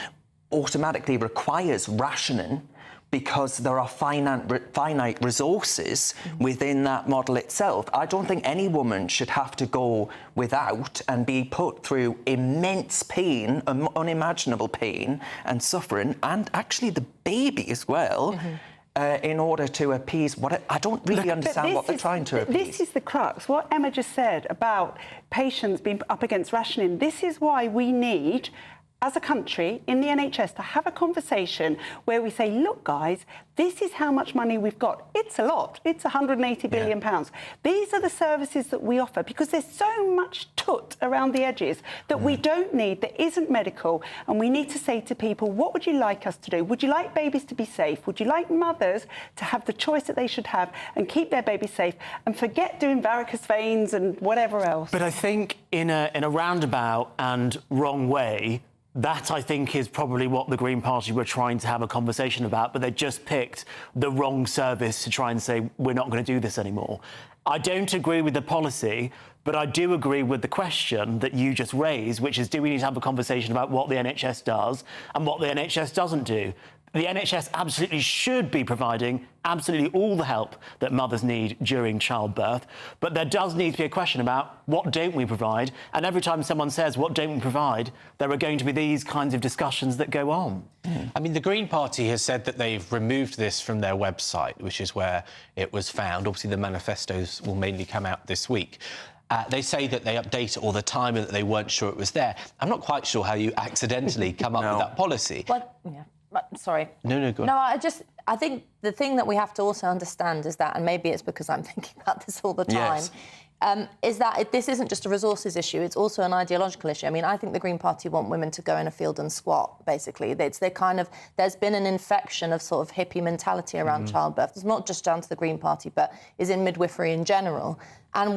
automatically requires rationing because there are finite resources within that model itself. I don't think any woman should have to go without and be put through immense pain, unimaginable pain and suffering, and actually the baby as well, in order to appease what... I don't really understand what they're trying to appease. This is the crux. What Emma just said about patients being up against rationing, this is why we need, as a country, in the NHS, to have a conversation where we say, look, guys, this is how much money we've got. It's a lot. It's £180 billion. These are the services that we offer, because there's so much toot around the edges that we don't need, that isn't medical, and we need to say to people, what would you like us to do? Would you like babies to be safe? Would you like mothers to have the choice that they should have and keep their babies safe and forget doing varicose veins and whatever else? But I think in a roundabout and wrong way, that, I think, is probably what the Green Party were trying to have a conversation about, but they just picked the wrong service to try and say, we're not going to do this anymore. I don't agree with the policy, but I do agree with the question that you just raised, which is, do we need to have a conversation about what the NHS does and what the NHS doesn't do? The NHS absolutely should be providing absolutely all the help that mothers need during childbirth, but there does need to be a question about what don't we provide, and every time someone says what don't we provide, there are going to be these kinds of discussions that go on. I mean, the Green Party has said that they've removed this from their website, which is where it was found. Obviously, the manifestos will mainly come out this week. They say that they update it all the time and that they weren't sure it was there. I'm not quite sure how you accidentally come up with that policy. Well, yeah. Sorry. No, go on. No, I think the thing that we have to also understand is that, and maybe it's because I'm thinking about this all the time, is that this isn't just a resources issue, it's also an ideological issue. I mean, I think the Green Party want women to go in a field and squat, basically. There's been an infection of sort of hippie mentality around childbirth. It's not just down to the Green Party, but is in midwifery in general. And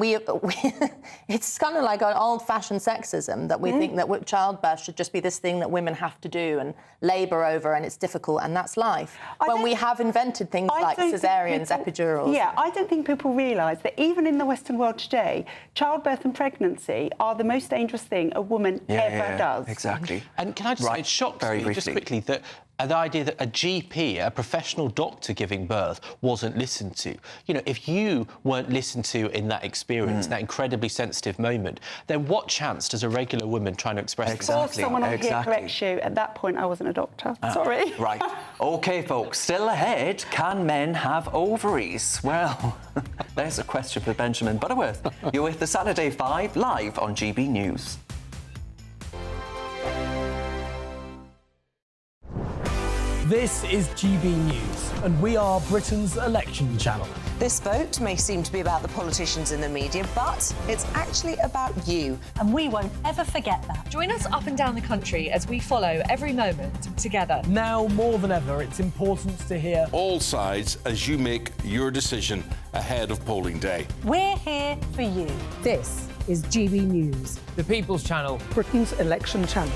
it's kind of like an old-fashioned sexism that we think that childbirth should just be this thing that women have to do and labour over, and it's difficult, and that's life. When we have invented things like caesareans, epidurals. Yeah, I don't think people realise that even in the Western world today, childbirth and pregnancy are the most dangerous thing a woman ever does. Exactly. And can I just say, it shocks me, just quickly, that the idea that a GP, a professional doctor giving birth, wasn't listened to. You know, if you weren't listened to in that experience, that incredibly sensitive moment, then what chance does a regular woman trying to express Or someone on here corrects you. At that point, I wasn't a doctor. Sorry. Right. OK, folks, still ahead, can men have ovaries? Well, there's a question for Benjamin Butterworth. You're with the Saturday 5 live on GB News. This is GB News, and we are Britain's election channel. This vote may seem to be about the politicians in the media, but it's actually about you. And we won't ever forget that. Join us up and down the country as we follow every moment together. Now, more than ever, it's important to hear all sides as you make your decision ahead of polling day. We're here for you. This is GB News. The People's Channel. Britain's election channel.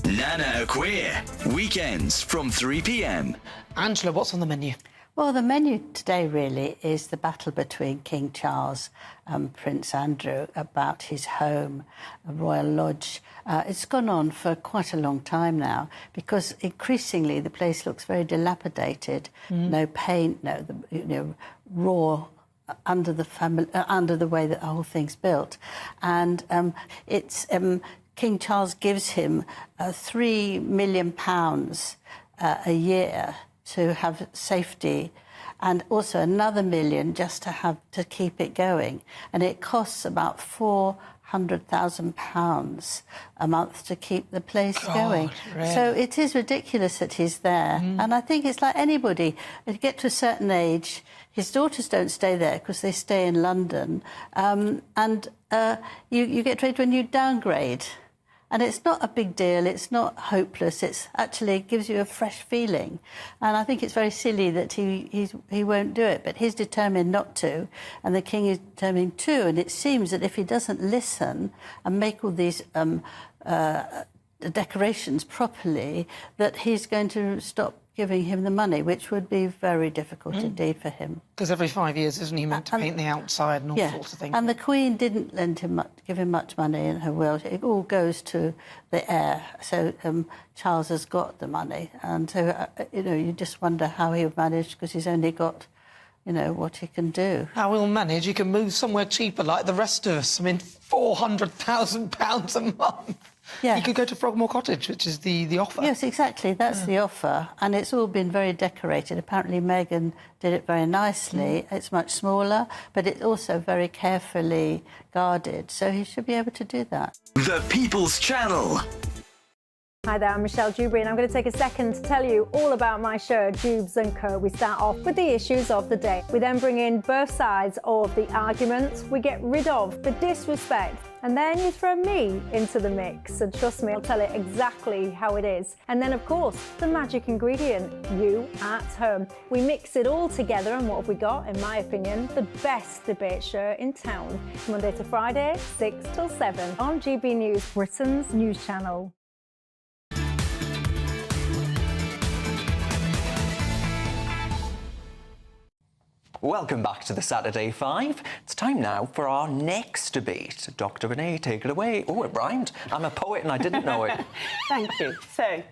Nana Queer, weekends from 3 p.m. Angela, what's on the menu? Well, the menu today really is the battle between King Charles and Prince Andrew about his home, Royal Lodge. It's gone on for quite a long time now because increasingly the place looks very dilapidated. No paint, raw under the way that the whole thing's built, and it's. King Charles gives him £3 million a year to have safety, and also another $1 million just to keep it going. And it costs about £400,000 a month to keep the place going. Really? So it is ridiculous that he's there. And I think it's like anybody. If you get to a certain age, his daughters don't stay there because they stay in London, you get to age when you downgrade. And it's not a big deal, it's not hopeless, it's actually gives you a fresh feeling. And I think it's very silly that he won't do it, but he's determined not to, and the King is determined to, and it seems that if he doesn't listen and make all these decorations properly, that he's going to stop giving him the money, which would be very difficult indeed for him. Because every 5 years, isn't he meant to paint the outside and all sorts of things? And the Queen didn't give him much money in her will. It all goes to the heir. So Charles has got the money. And so, you just wonder how he'll manage, because he's only got, what he can do. How he'll manage? He can move somewhere cheaper like the rest of us. I mean, £400,000 a month. Yeah. You could go to Frogmore Cottage, which is the offer. Yes, exactly. That's the offer. And it's all been very decorated. Apparently Meghan did it very nicely. It's much smaller, but it's also very carefully guarded. So he should be able to do that. The People's Channel. Hi there, I'm Michelle Dewberry, and I'm going to take a second to tell you all about my show, Dubes & Co. We start off with the issues of the day. We then bring in both sides of the arguments. We get rid of the disrespect, and then you throw me into the mix. And trust me, I'll tell it exactly how it is. And then, of course, the magic ingredient, you at home. We mix it all together, and what have we got? In my opinion, the best debate show in town. Monday to Friday, 6 till 7 on GB News, Britain's news channel. Welcome back to the Saturday 5. It's time now for our next debate. Dr. Renee, take it away. Oh, it rhymed. I'm a poet and I didn't know it. Thank you. So,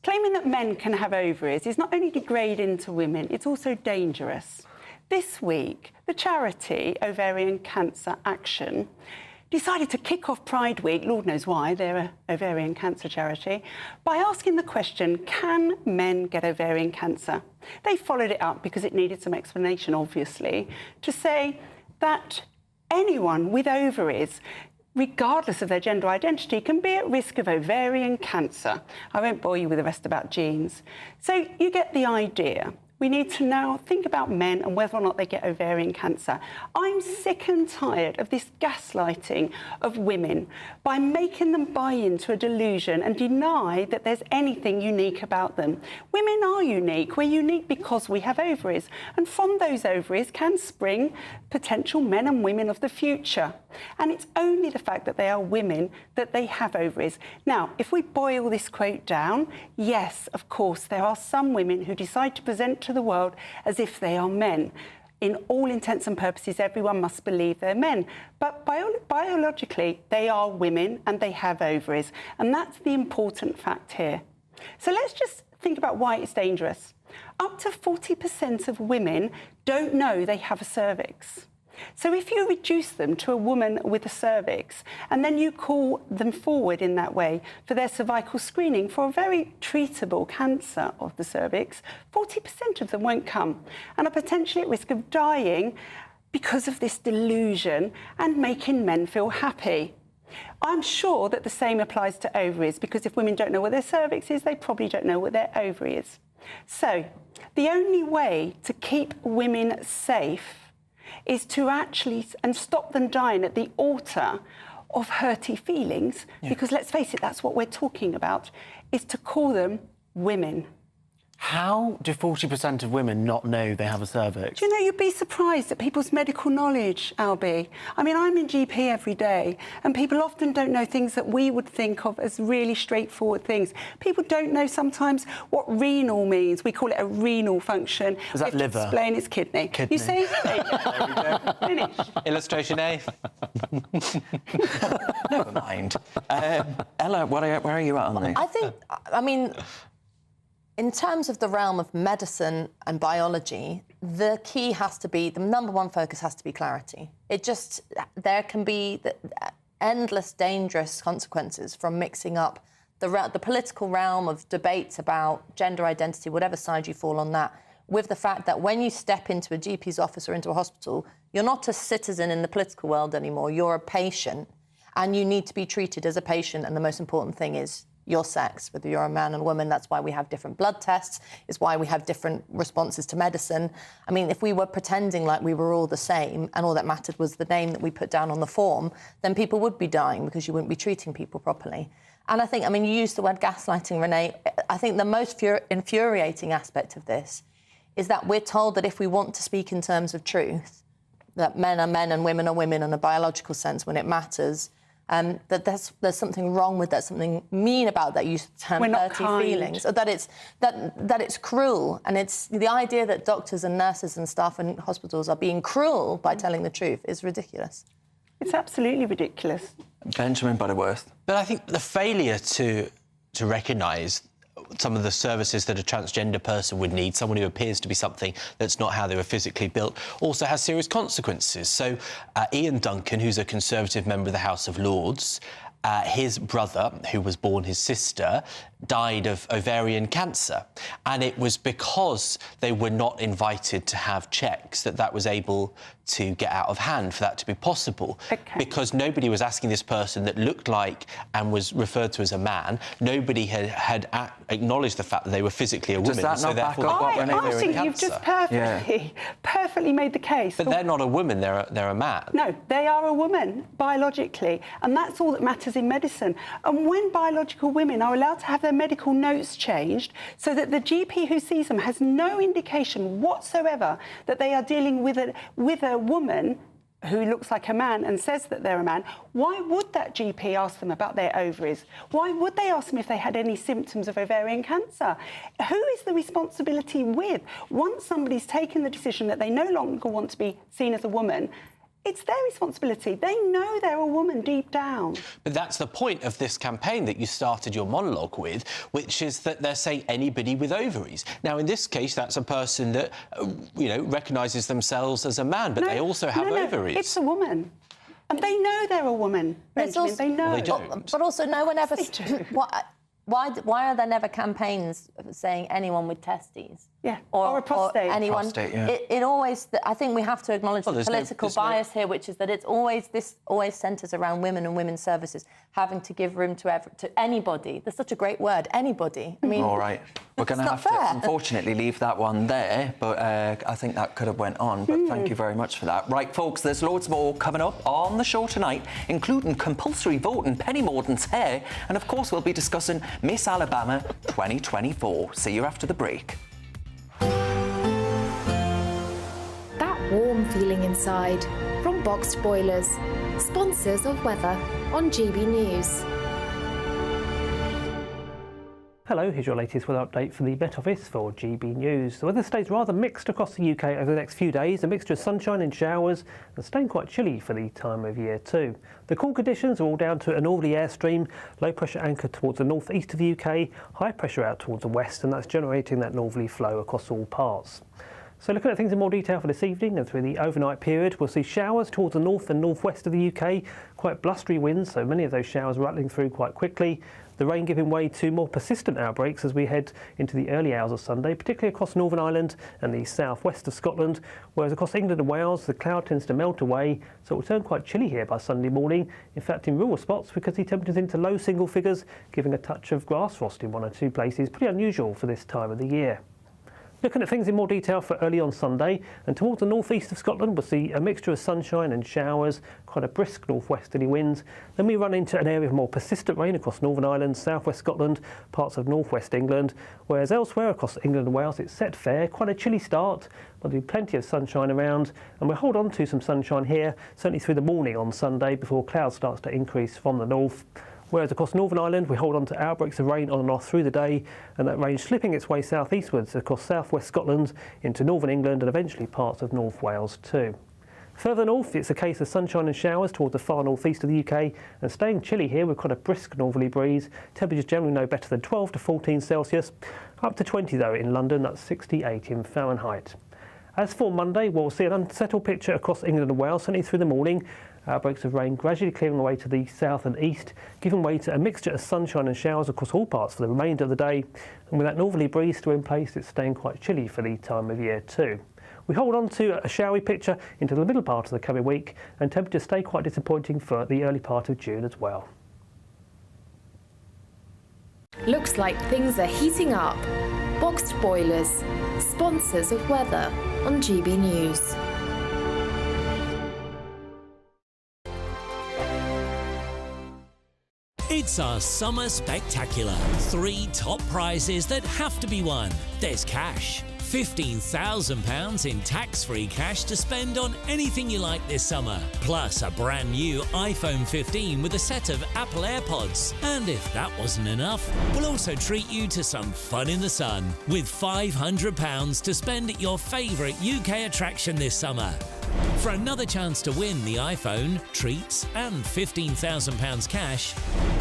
Claiming that men can have ovaries is not only degrading to women, it's also dangerous. This week, the charity Ovarian Cancer Action decided to kick off Pride Week, Lord knows why, they're an ovarian cancer charity, by asking the question, can men get ovarian cancer? They followed it up, because it needed some explanation, obviously, to say that anyone with ovaries, regardless of their gender identity, can be at risk of ovarian cancer. I won't bore you with the rest about genes. So you get the idea. We need to now think about men and whether or not they get ovarian cancer. I'm sick and tired of this gaslighting of women by making them buy into a delusion and deny that there's anything unique about them. Women are unique. We're unique because we have ovaries. And from those ovaries can spring potential men and women of the future. And it's only the fact that they are women that they have ovaries. Now, if we boil this quote down, yes, of course, there are some women who decide to present to the world as if they are men. In all intents and purposes, everyone must believe they're men. But biologically, they are women and they have ovaries. And that's the important fact here. So let's just think about why it's dangerous. Up to 40% of women don't know they have a cervix. So if you reduce them to a woman with a cervix and then you call them forward in that way for their cervical screening for a very treatable cancer of the cervix, 40% of them won't come and are potentially at risk of dying because of this delusion and making men feel happy. I'm sure that the same applies to ovaries, because if women don't know what their cervix is, they probably don't know what their ovary is. So the only way to keep women safe is to actually and stop them dying at the altar of hurty feelings, because let's face it, that's what we're talking about, is to call them women. How do 40% of women not know they have a cervix? Do you know, you'd be surprised at people's medical knowledge, Albie. I mean, I'm in GP every day, and people often don't know things that we would think of as really straightforward things. People don't know sometimes what renal means. We call it a renal function. Is that liver? Explain it's kidney. Kidney. You see? There you go. Finished. Illustration A. Never mind. Ella, where are you at on this? I mean, in terms of the realm of medicine and biology, the key has to be, the number one focus has to be clarity. There can be endless dangerous consequences from mixing up the political realm of debates about gender identity, whatever side you fall on that, with the fact that when you step into a GP's office or into a hospital, you're not a citizen in the political world anymore, you're a patient, and you need to be treated as a patient, and the most important thing is your sex, whether you're a man or woman. That's why we have different blood tests. It's why we have different responses to medicine. I mean, if we were pretending like we were all the same and all that mattered was the name that we put down on the form, then people would be dying because you wouldn't be treating people properly. And I think, I mean, you used the word gaslighting, Renee. I think the most infuriating aspect of this is that we're told that if we want to speak in terms of truth, that men are men and women are women in a biological sense when it matters, that there's something wrong with that, something mean about that use of term dirty feelings, or that it's cruel. And it's the idea that doctors and nurses and staff in hospitals are being cruel by telling the truth is ridiculous. It's absolutely ridiculous. Benjamin Butterworth. But I think the failure to recognise some of the services that a transgender person would need, someone who appears to be something that's not how they were physically built, also has serious consequences. So Ian Duncan, who's a Conservative member of the House of Lords, his brother, who was born his sister, died of ovarian cancer. And it was because they were not invited to have checks that was able to get out of hand for that to be possible. Okay. Because nobody was asking this person that looked like and was referred to as a man. Nobody had acknowledged the fact that they were physically a woman. Does that not back up what Renee I think you've just perfectly made the case. But they're not a woman, they're a man. No, they are a woman, biologically, and that's all that matters in medicine. And when biological women are allowed to have their medical notes changed so that the GP who sees them has no indication whatsoever that they are dealing with a woman who looks like a man and says that they're a man, why would that GP ask them about their ovaries? Why would they ask them if they had any symptoms of ovarian cancer? Who is the responsibility with? Once somebody's taken the decision that they no longer want to be seen as a woman, It's their responsibility. They know they're a woman deep down. But that's the point of this campaign that you started your monologue with, which is that they're saying anybody with ovaries. Now, in this case, that's a person that, recognises themselves as a man, but they also have ovaries. It's a woman. And they know they're a woman, Benjamin. They know. Well, they don't. But also, no one ever... Why are there never campaigns saying anyone with testes? Yeah, or a prostate. Or anyone. Prostate, yeah. It always... I think we have to acknowledge the political bias here, which is that this always centres around women and women's services having to give room to anybody. That's such a great word, anybody. I mean... All right. We're going to have to, unfortunately, leave that one there, but I think that could have went on, but thank you very much for that. Right, folks, there's loads more coming up on the show tonight, including compulsory voting, Penny Mordaunt's hair, and, of course, we'll be discussing Miss Alabama 2024. See you after the break. That warm feeling inside from Boxed Boilers, sponsors of weather on GB News. Hello, here's your latest weather update from the Met Office for GB News. The weather stays rather mixed across the UK over the next few days, a mixture of sunshine and showers, and staying quite chilly for the time of year too. The cool conditions are all down to a northerly airstream, low pressure anchored towards the north-east of the UK, high pressure out towards the west, and that's generating that northerly flow across all parts. So looking at things in more detail for this evening and through the overnight period, we'll see showers towards the north and northwest of the UK, quite blustery winds, so many of those showers rattling through quite quickly. The rain giving way to more persistent outbreaks as we head into the early hours of Sunday, particularly across Northern Ireland and the southwest of Scotland, whereas across England and Wales the cloud tends to melt away, so it will turn quite chilly here by Sunday morning. In fact, in rural spots we could see temperatures into low single figures, giving a touch of grass frost in one or two places, pretty unusual for this time of the year. Looking at things in more detail for early on Sunday, and towards the northeast of Scotland we'll see a mixture of sunshine and showers, quite a brisk northwesterly winds. Then we run into an area of more persistent rain across Northern Ireland, southwest Scotland, parts of northwest England, whereas elsewhere across England and Wales it's set fair, quite a chilly start, but there'll be plenty of sunshine around, and we'll hold on to some sunshine here, certainly through the morning on Sunday before cloud starts to increase from the north. Whereas across Northern Ireland we hold on to outbreaks of rain on and off through the day, and that rain slipping its way southeastwards across southwest Scotland into northern England and eventually parts of North Wales too. Further north it's a case of sunshine and showers towards the far northeast of the UK, and staying chilly here with quite a brisk northerly breeze. Temperatures generally no better than 12 to 14 Celsius, up to 20 though in London, that's 68 in Fahrenheit. As for Monday, we'll see an unsettled picture across England and Wales, certainly through the morning. Outbreaks of rain gradually clearing away to the south and east, giving way to a mixture of sunshine and showers across all parts for the remainder of the day. And with that northerly breeze still in place, it's staying quite chilly for the time of year too. We hold on to a showery picture into the middle part of the coming week, and temperatures stay quite disappointing for the early part of June as well. Looks like things are heating up. Boxed Boilers, sponsors of weather on GB News. It's our summer spectacular. 3 top prizes that have to be won. There's cash. £15,000 in tax-free cash to spend on anything you like this summer. Plus a brand new iPhone 15 with a set of Apple AirPods. And if that wasn't enough, we'll also treat you to some fun in the sun with £500 to spend at your favourite UK attraction this summer. For another chance to win the iPhone, treats and £15,000 cash,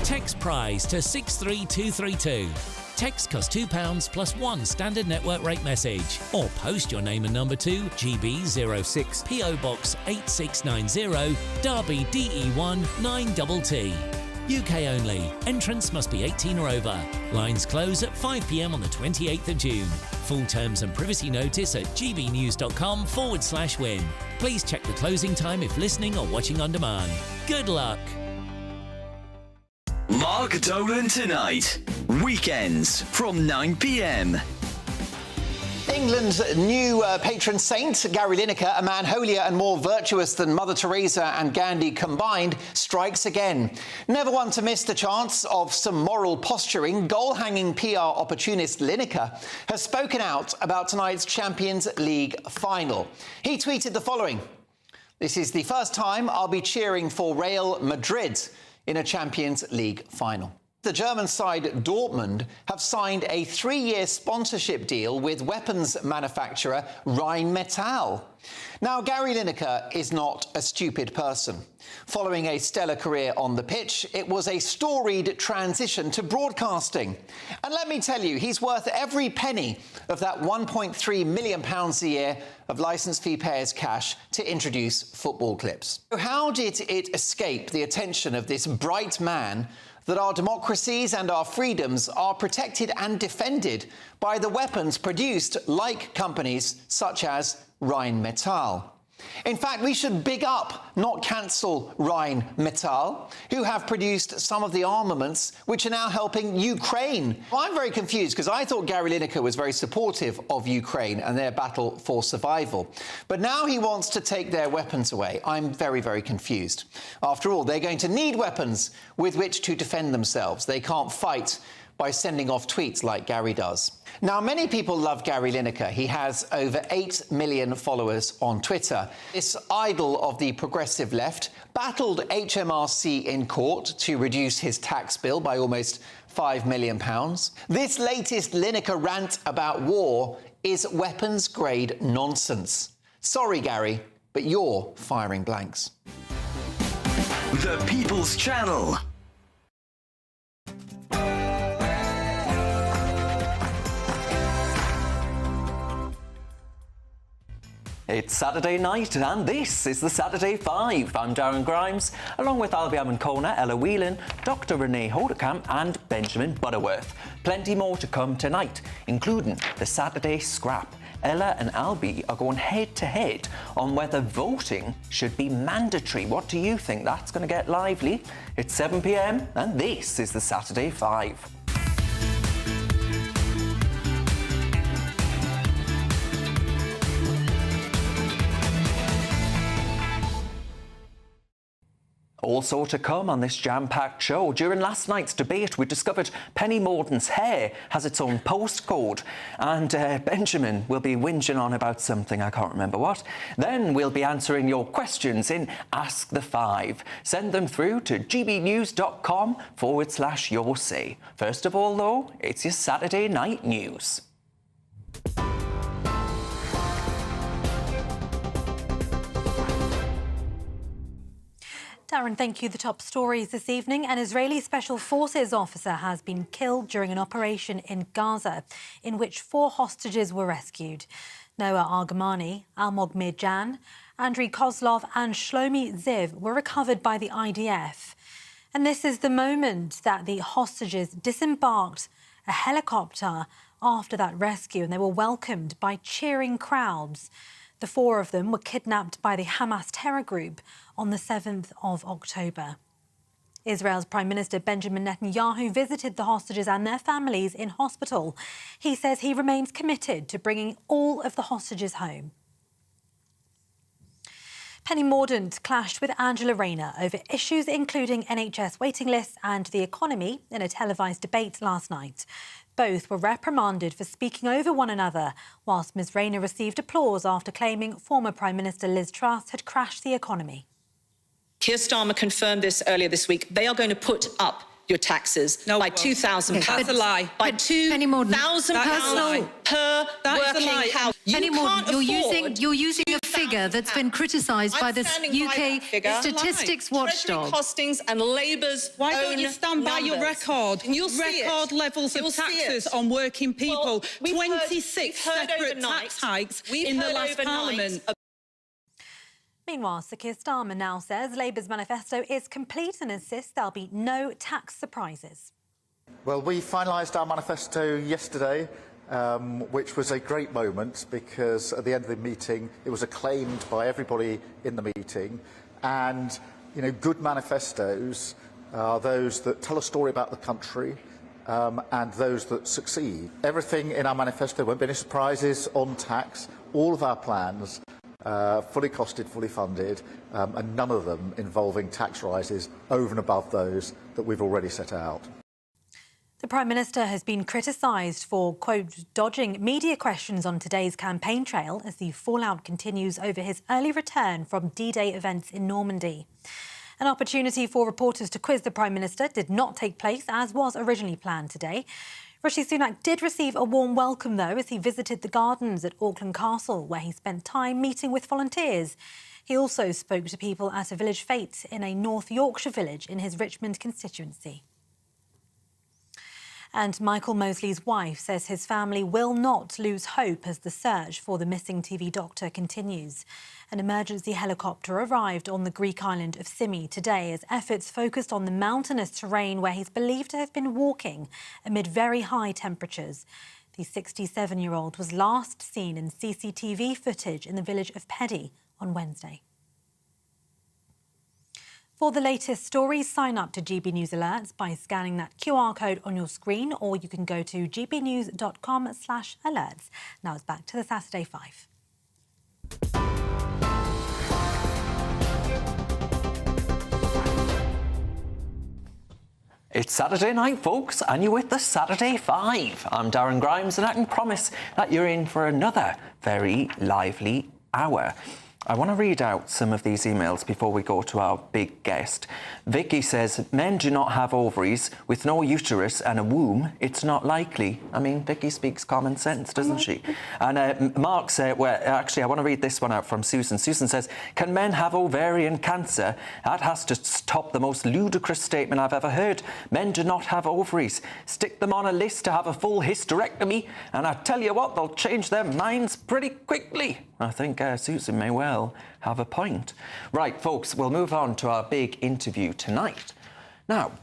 text prize to 63232. Text costs £2 plus 1 standard network rate message, or post your name and number to GB06 PO Box 8690 Derby DE1 9TT. UK only. Entrance must be 18 or over. Lines close at 5 p.m. on the 28th of June. Full terms and privacy notice at gbnews.com/win. Please check the closing time if listening or watching on demand. Good luck. Mark Dolan Tonight. Weekends from 9 p.m. England's new patron saint, Gary Lineker, a man holier and more virtuous than Mother Teresa and Gandhi combined, strikes again. Never one to miss the chance of some moral posturing, goal-hanging PR opportunist Lineker has spoken out about tonight's Champions League final. He tweeted the following: "This is the first time I'll be cheering for Real Madrid in a Champions League final." The German side Dortmund have signed a 3-year sponsorship deal with weapons manufacturer Rheinmetall. Now, Gary Lineker is not a stupid person. Following a stellar career on the pitch, it was a storied transition to broadcasting. And let me tell you, he's worth every penny of that £1.3 million a year of licence fee payers' cash to introduce football clips. So how did it escape the attention of this bright man that our democracies and our freedoms are protected and defended by the weapons produced like companies such as Rheinmetall? In fact, we should big up, not cancel, Rheinmetall, who have produced some of the armaments which are now helping Ukraine. Well, I'm very confused because I thought Gary Lineker was very supportive of Ukraine and their battle for survival. But now he wants to take their weapons away. I'm very, very confused. After all, they're going to need weapons with which to defend themselves. They can't fight by sending off tweets like Gary does. Now, many people love Gary Lineker. He has over 8 million followers on Twitter. This idol of the progressive left battled HMRC in court to reduce his tax bill by almost £5 million. This latest Lineker rant about war is weapons-grade nonsense. Sorry, Gary, but you're firing blanks. The People's Channel. It's Saturday night and this is the Saturday 5. I'm Darren Grimes, along with Albie Amoncona, Ella Whelan, Dr Renee Hodekamp and Benjamin Butterworth. Plenty more to come tonight, including the Saturday Scrap. Ella and Albie are going head-to-head on whether voting should be mandatory. What do you think? That's going to get lively. It's 7 p.m. and this is the Saturday 5. Also to come on this jam-packed show. During last night's debate, we discovered Penny Mordaunt's hair has its own postcode. And Benjamin will be whinging on about something, I can't remember what. Then we'll be answering your questions in Ask the Five. Send them through to gbnews.com/your say. First of all, though, it's your Saturday night news. Darren, thank you. The top stories this evening. An Israeli Special Forces officer has been killed during an operation in Gaza, in which 4 hostages were rescued. Noah Argamani, Almog Mirjan, Andriy Kozlov and Shlomi Ziv were recovered by the IDF. And this is the moment that the hostages disembarked a helicopter after that rescue, and they were welcomed by cheering crowds. The 4 of them were kidnapped by the Hamas terror group on the 7th of October. Israel's Prime Minister Benjamin Netanyahu visited the hostages and their families in hospital. He says he remains committed to bringing all of the hostages home. Penny Mordaunt clashed with Angela Rayner over issues including NHS waiting lists and the economy in a televised debate last night. Both were reprimanded for speaking over one another, whilst Ms Rayner received applause after claiming former Prime Minister Liz Truss had crashed the economy. Keir Starmer confirmed this earlier this week. They are going to put up your taxes by £2,000. That's a lie. By £2,000 per working house. Penny Mordaunt, you're using a figure that's been criticised by the UK statistics watchdog. Costings and Labour's Why don't you stand by your record? Record levels of taxes on working people. 26 separate tax hikes in the last Parliament. Meanwhile, Sir Keir Starmer now says Labour's manifesto is complete and insists there'll be no tax surprises. Well, we finalised our manifesto yesterday, which was a great moment because at the end of the meeting it was acclaimed by everybody in the meeting. And, you know, good manifestos are those that tell a story about the country and those that succeed. Everything in our manifesto won't be any surprises on tax. All of our plans fully costed, fully funded, and none of them involving tax rises over and above those that we've already set out. The Prime Minister has been criticised for, quote, dodging media questions on today's campaign trail as the fallout continues over his early return from D-Day events in Normandy. An opportunity for reporters to quiz the Prime Minister did not take place, as was originally planned today. Rishi Sunak did receive a warm welcome, though, as he visited the gardens at Auckland Castle, where he spent time meeting with volunteers. He also spoke to people at a village fete in a North Yorkshire village in his Richmond constituency. And Michael Mosley's wife says his family will not lose hope as the search for the missing TV doctor continues. An emergency helicopter arrived on the Greek island of Symi today as efforts focused on the mountainous terrain where he's believed to have been walking amid very high temperatures. The 67-year-old was last seen in CCTV footage in the village of Peddy on Wednesday. For the latest stories, sign up to GB News Alerts by scanning that QR code on your screen, or you can go to gbnews.com/alerts. Now it's back to the Saturday 5. It's Saturday night, folks, and you're with the Saturday 5. I'm Darren Grimes, and I can promise that you're in for another very lively hour. I want to read out some of these emails before we go to our big guest. Vicky says, men do not have ovaries. With no uterus and a womb, it's not likely. I mean, Vicky speaks common sense, doesn't she? And Mark said, well, actually, I want to read this one out from Susan. Susan says, can men have ovarian cancer? That has to stop the most ludicrous statement I've ever heard. Men do not have ovaries. Stick them on a list to have a full hysterectomy, and I tell you what, they'll change their minds pretty quickly. I think Susan may well have a point. Right, folks, we'll move on to our big interview tonight. Now,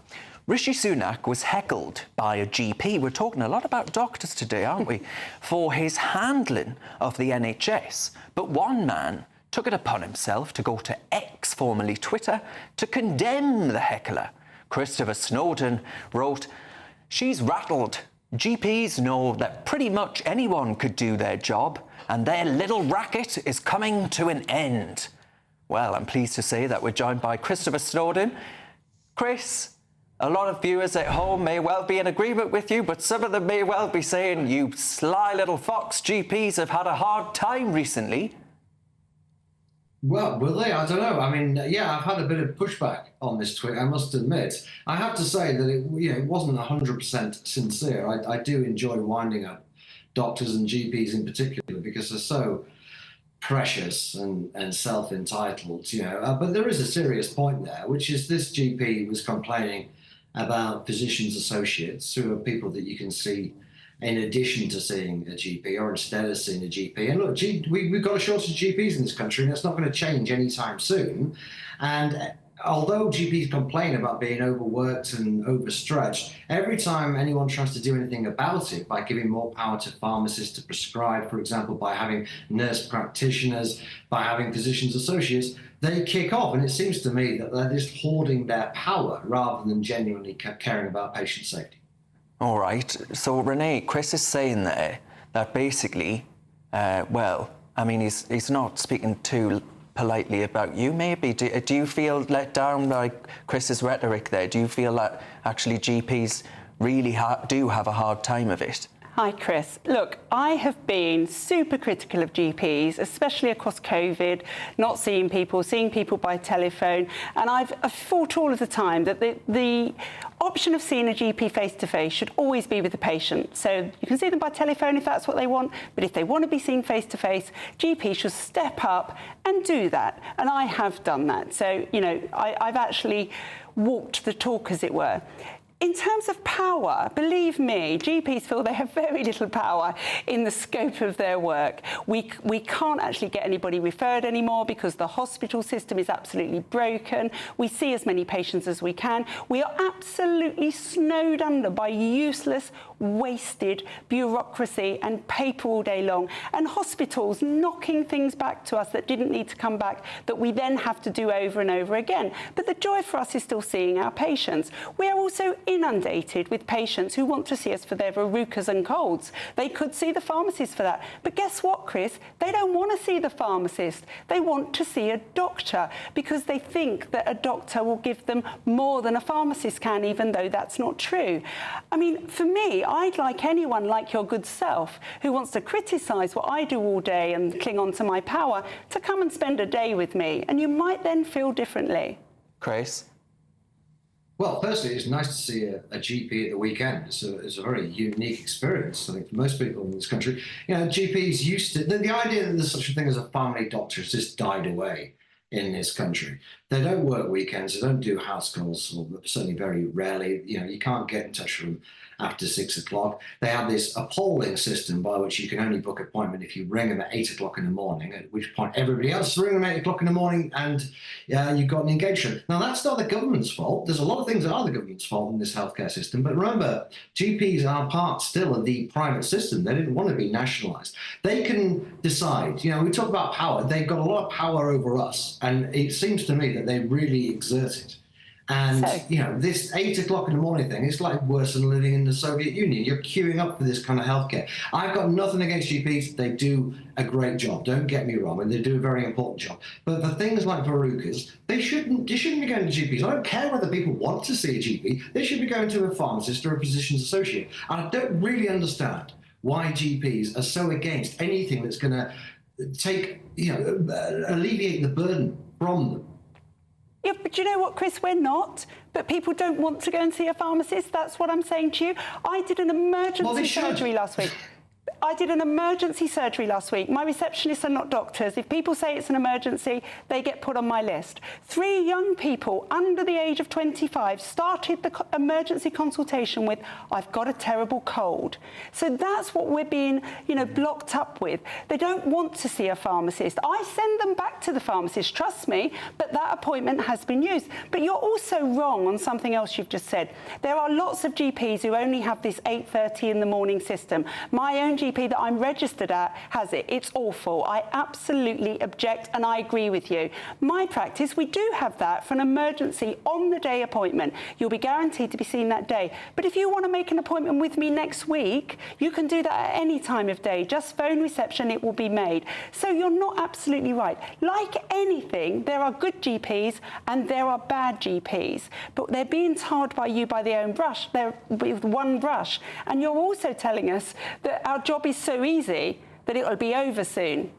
Rishi Sunak was heckled by a GP. We're talking a lot about doctors today, aren't we? For his handling of the NHS. But one man took it upon himself to go to X, formerly Twitter, to condemn the heckler. Christopher Snowdon wrote, "She's rattled. GPs know that pretty much anyone could do their job, and their little racket is coming to an end." Well, I'm pleased to say that we're joined by Christopher Snowdon. Chris, a lot of viewers at home may well be in agreement with you, but some of them may well be saying, you sly little fox, GPs have had a hard time recently. Well, will they? I don't know. I mean, yeah, I've had a bit of pushback on this tweet, I must admit. I have to say that it wasn't 100% sincere. I do enjoy winding up doctors and GPs in particular because they're so precious and self-entitled, But there is a serious point there, which is this GP was complaining about physicians' associates, who are people that you can see in addition to seeing a GP or instead of seeing a GP. And look, we've got a shortage of GPs in this country, and that's not going to change anytime soon. And although GPs complain about being overworked and overstretched, every time anyone tries to do anything about it by giving more power to pharmacists to prescribe, for example, by having nurse practitioners, by having physicians' associates, they kick off. And it seems to me that they're just hoarding their power rather than genuinely caring about patient safety. All right. So, Renee, Chris is saying there that basically, well, I mean, he's not speaking too politely about you, maybe. Do you feel let down by Chris's rhetoric there? Do you feel that actually GPs really do have a hard time of it? Hi, Chris. Look, I have been super critical of GPs, especially across COVID, not seeing people by telephone. And I've fought all of the time that the option of seeing a GP face-to-face should always be with the patient. So you can see them by telephone if that's what they want, but if they want to be seen face-to-face, GP should step up and do that. And I have done that. So, I've actually walked the talk, as it were. In terms of power, believe me, GPs feel they have very little power in the scope of their work. We can't actually get anybody referred anymore because the hospital system is absolutely broken. We see as many patients as we can. We are absolutely snowed under by useless, wasted bureaucracy and paper all day long, and hospitals knocking things back to us that didn't need to come back, that we then have to do over and over again. But the joy for us is still seeing our patients. We are also inundated with patients who want to see us for their verrucas and colds. They could see the pharmacist for that. But guess what, Chris? They don't want to see the pharmacist. They want to see a doctor because they think that a doctor will give them more than a pharmacist can, even though that's not true. I mean, for me, I'd like anyone like your good self who wants to criticise what I do all day and cling on to my power to come and spend a day with me, and you might then feel differently. Chris? Well, firstly, it's nice to see a GP at the weekend. It's a very unique experience, I think, for most people in this country. You know, GPs used to... The idea that there's such a thing as a family doctor has just died away in this country. They don't work weekends. They don't do house calls, or certainly very rarely. You know, you can't get in touch with them after 6 o'clock. They have this appalling system by which you can only book an appointment if you ring them at 8 o'clock in the morning, at which point everybody else ring them at 8 o'clock in the morning and you've got an engagement. Now, that's not the government's fault. There's a lot of things that are the government's fault in this healthcare system. But remember, GPs are part still of the private system. They didn't want to be nationalised. They can decide. You know, we talk about power. They've got a lot of power over us. And it seems to me that they really exert it. And, you know, this 8 o'clock in the morning thing is like worse than living in the Soviet Union. You're queuing up for this kind of healthcare. I've got nothing against GPs. They do a great job. Don't get me wrong. And they do a very important job. But for things like verrucas, they shouldn't be going to GPs. I don't care whether people want to see a GP. They should be going to a pharmacist or a physician's associate. And I don't really understand why GPs are so against anything that's going to take, you know, alleviate the burden from them. Yeah, but you know what, Chris? We're not. But people don't want to go and see a pharmacist. That's what I'm saying to you. I did an emergency surgery last week. My receptionists are not doctors. If people say it's an emergency, they get put on my list. 3 young people under the age of 25 started the emergency consultation with, I've got a terrible cold. So that's what we're being, you know, blocked up with. They don't want to see a pharmacist. I send them back to the pharmacist, trust me, but that appointment has been used. But you're also wrong on something else you've just said. There are lots of GPs who only have this 8:30 in the morning system. My own GP that I'm registered at has it. It's awful. I absolutely object, and I agree with you. My practice, we do have that for an emergency on-the-day appointment. You'll be guaranteed to be seen that day. But if you want to make an appointment with me next week, you can do that at any time of day. Just phone reception, it will be made. So you're not absolutely right. Like anything, there are good GPs and there are bad GPs, but they're being tarred by you by their own brush. They're with one brush. And you're also telling us that our job is so easy that it'll be over soon.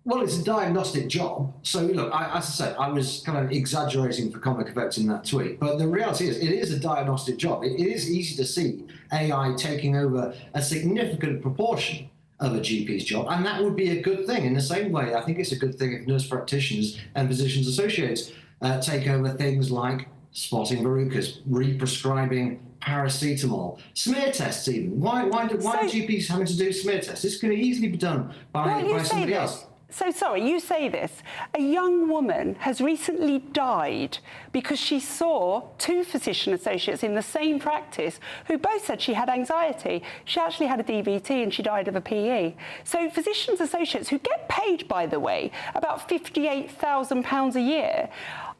Well, it's a diagnostic job. So, look, as I said, I was kind of exaggerating for comic effect in that tweet. But the reality is, it is a diagnostic job. It is easy to see AI taking over a significant proportion of a GP's job. And that would be a good thing. In the same way, I think it's a good thing if nurse practitioners and physicians associates take over things like spotting verrucas, re-prescribing paracetamol, smear tests even. Why are GPs having to do smear tests? This could easily be done by somebody else. So sorry, you say this. A young woman has recently died because she saw 2 physician associates in the same practice who both said she had anxiety. She actually had a DVT and she died of a PE. So physicians associates, who get paid, by the way, about £58,000 a year,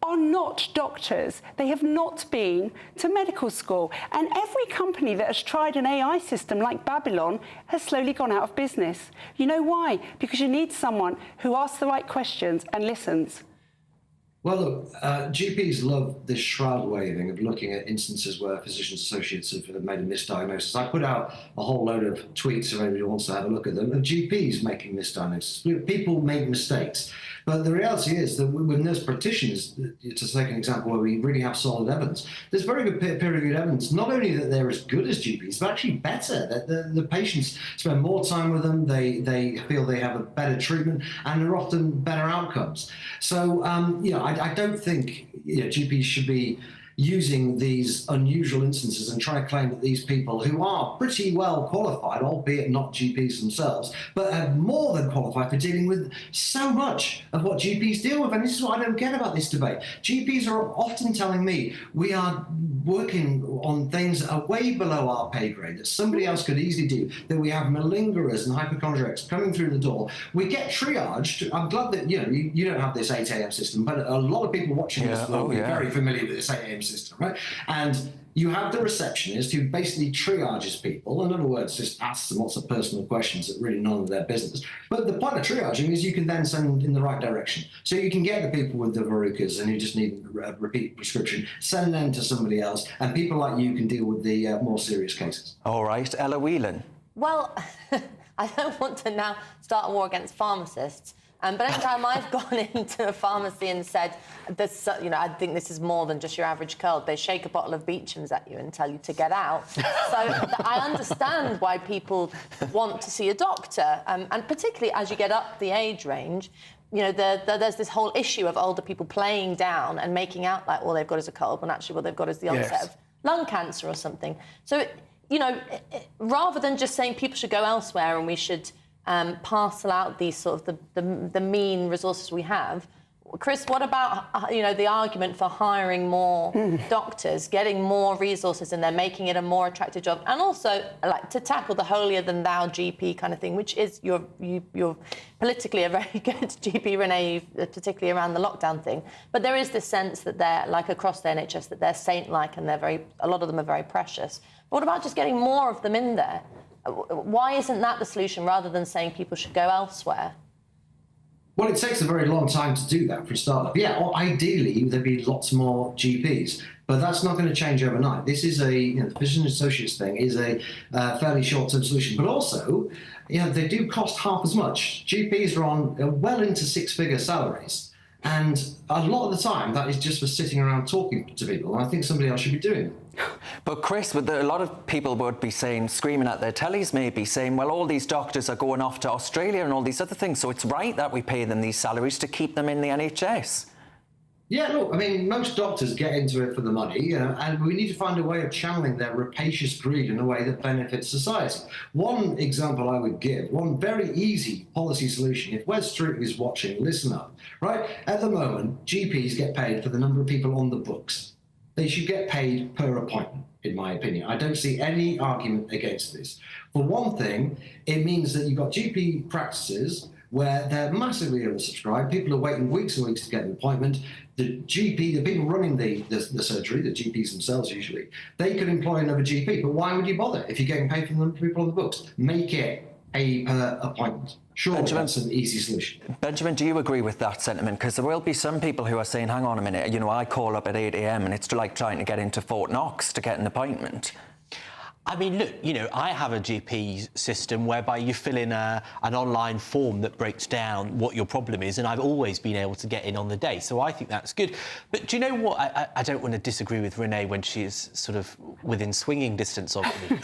are not doctors. They have not been to medical school. And every company that has tried an AI system like Babylon has slowly gone out of business. You know why? Because you need someone who asks the right questions and listens. Well, look, GPs love this shroud waving of looking at instances where physicians associates have made a misdiagnosis. I put out a whole load of tweets if anybody wants to have a look at them, of GPs making misdiagnoses. People make mistakes. But the reality is that with nurse practitioners, to take an example where we really have solid evidence, there's very good peer-reviewed evidence, not only that they're as good as GPs, but actually better, that the patients spend more time with them, they feel they have a better treatment, and they're often better outcomes. So, I don't think GPs should be using these unusual instances and try to claim that these people who are pretty well qualified, albeit not GPs themselves, but are more than qualified for dealing with so much of what GPs deal with. And this is what I don't get about this debate. GPs are often telling me we are working on things that are way below our pay grade, that somebody else could easily do, that we have malingerers and hypochondriacs coming through the door. We get triaged. I'm glad that, you don't have this 8 a.m. system, but a lot of people watching this will be very familiar with this 8 a.m. system, right? And you have the receptionist who basically triages people. In other words, just asks them lots of personal questions that really none of their business. But the point of triaging is you can then send in the right direction. So you can get the people with the verrucas and who just need a repeat prescription, send them to somebody else, and people like you can deal with the more serious cases. All right, Ella Whelan. Well, I don't want to now start a war against pharmacists, But any time I've gone into a pharmacy and said, this, you know, I think this is more than just your average cold, they shake a bottle of Beecham's at you and tell you to get out. So I understand why people want to see a doctor, and particularly as you get up the age range, you know, there's this whole issue of older people playing down and making out like all they've got is a cold, when actually what they've got is the onset of lung cancer or something. So, you know, rather than just saying people should go elsewhere and we should parcel out these sort of the mean resources we have, Chris, what about, you know, the argument for hiring more doctors, getting more resources in there, making it a more attractive job, and also like to tackle the holier-than-thou GP kind of thing, which is you're politically a very good GP, Renee, particularly around the lockdown thing. But there is this sense that they're, like across the NHS, that they're saint-like and a lot of them are very precious. But what about just getting more of them in there? Why isn't that the solution, rather than saying people should go elsewhere? Well, it takes a very long time to do that for a startup. Yeah, or ideally there'd be lots more GPs, but that's not going to change overnight. This is the physician associates thing is a fairly short-term solution, but also, they do cost half as much. GPs are on well into six-figure salaries, and a lot of the time that is just for sitting around talking to people, and I think somebody else should be doing it. But Chris, a lot of people would be saying, screaming at their tellies maybe, saying, well, all these doctors are going off to Australia and all these other things, so it's right that we pay them these salaries to keep them in the NHS. Yeah, look, I mean, most doctors get into it for the money, and we need to find a way of channeling their rapacious greed in a way that benefits society. One example I would give, one very easy policy solution, if Wes Street is watching, listen up, right? At the moment, GPs get paid for the number of people on the books. They should get paid per appointment, in my opinion. I don't see any argument against this. For one thing, it means that you've got GP practices where they're massively oversubscribed. People are waiting weeks and weeks to get an appointment. The GP, the people running the surgery, the GPs themselves usually, they could employ another GP, but why would you bother if you're getting paid from the people on the books? Make it a per appointment. Sure, that's an easy solution. Benjamin, do you agree with that sentiment? Because there will be some people who are saying, hang on a minute, I call up at 8 a.m. and it's like trying to get into Fort Knox to get an appointment. I mean, look, I have a GP system whereby you fill in an online form that breaks down what your problem is, and I've always been able to get in on the day, so I think that's good. But do you know what? I don't want to disagree with Renee when she is sort of within swinging distance of me.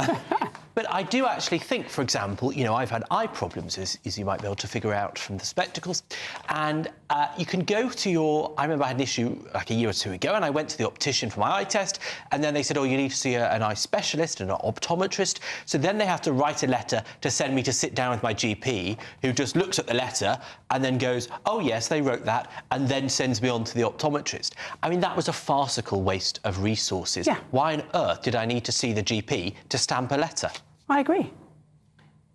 But I do actually think, for example, I've had eye problems, as you might be able to figure out from the spectacles, and you can go to I remember I had an issue like a year or two ago, and I went to the optician for my eye test, and then they said, oh, you need to see an eye specialist and an optometrist. So then they have to write a letter to send me to sit down with my GP, who just looks at the letter and then goes, oh, yes, they wrote that, and then sends me on to the optometrist. I mean, that was a farcical waste of resources. Yeah. Why on earth did I need to see the GP to stamp a letter? I agree.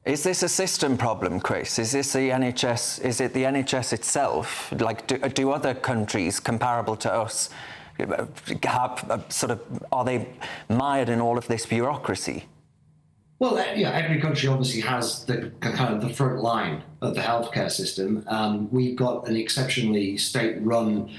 Is this a system problem, Chris? Is this the NHS? Is it the NHS itself? Like, do other countries comparable to us have are they mired in all of this bureaucracy? Well, every country obviously has the kind of the front line of the healthcare system. We've got an exceptionally state-run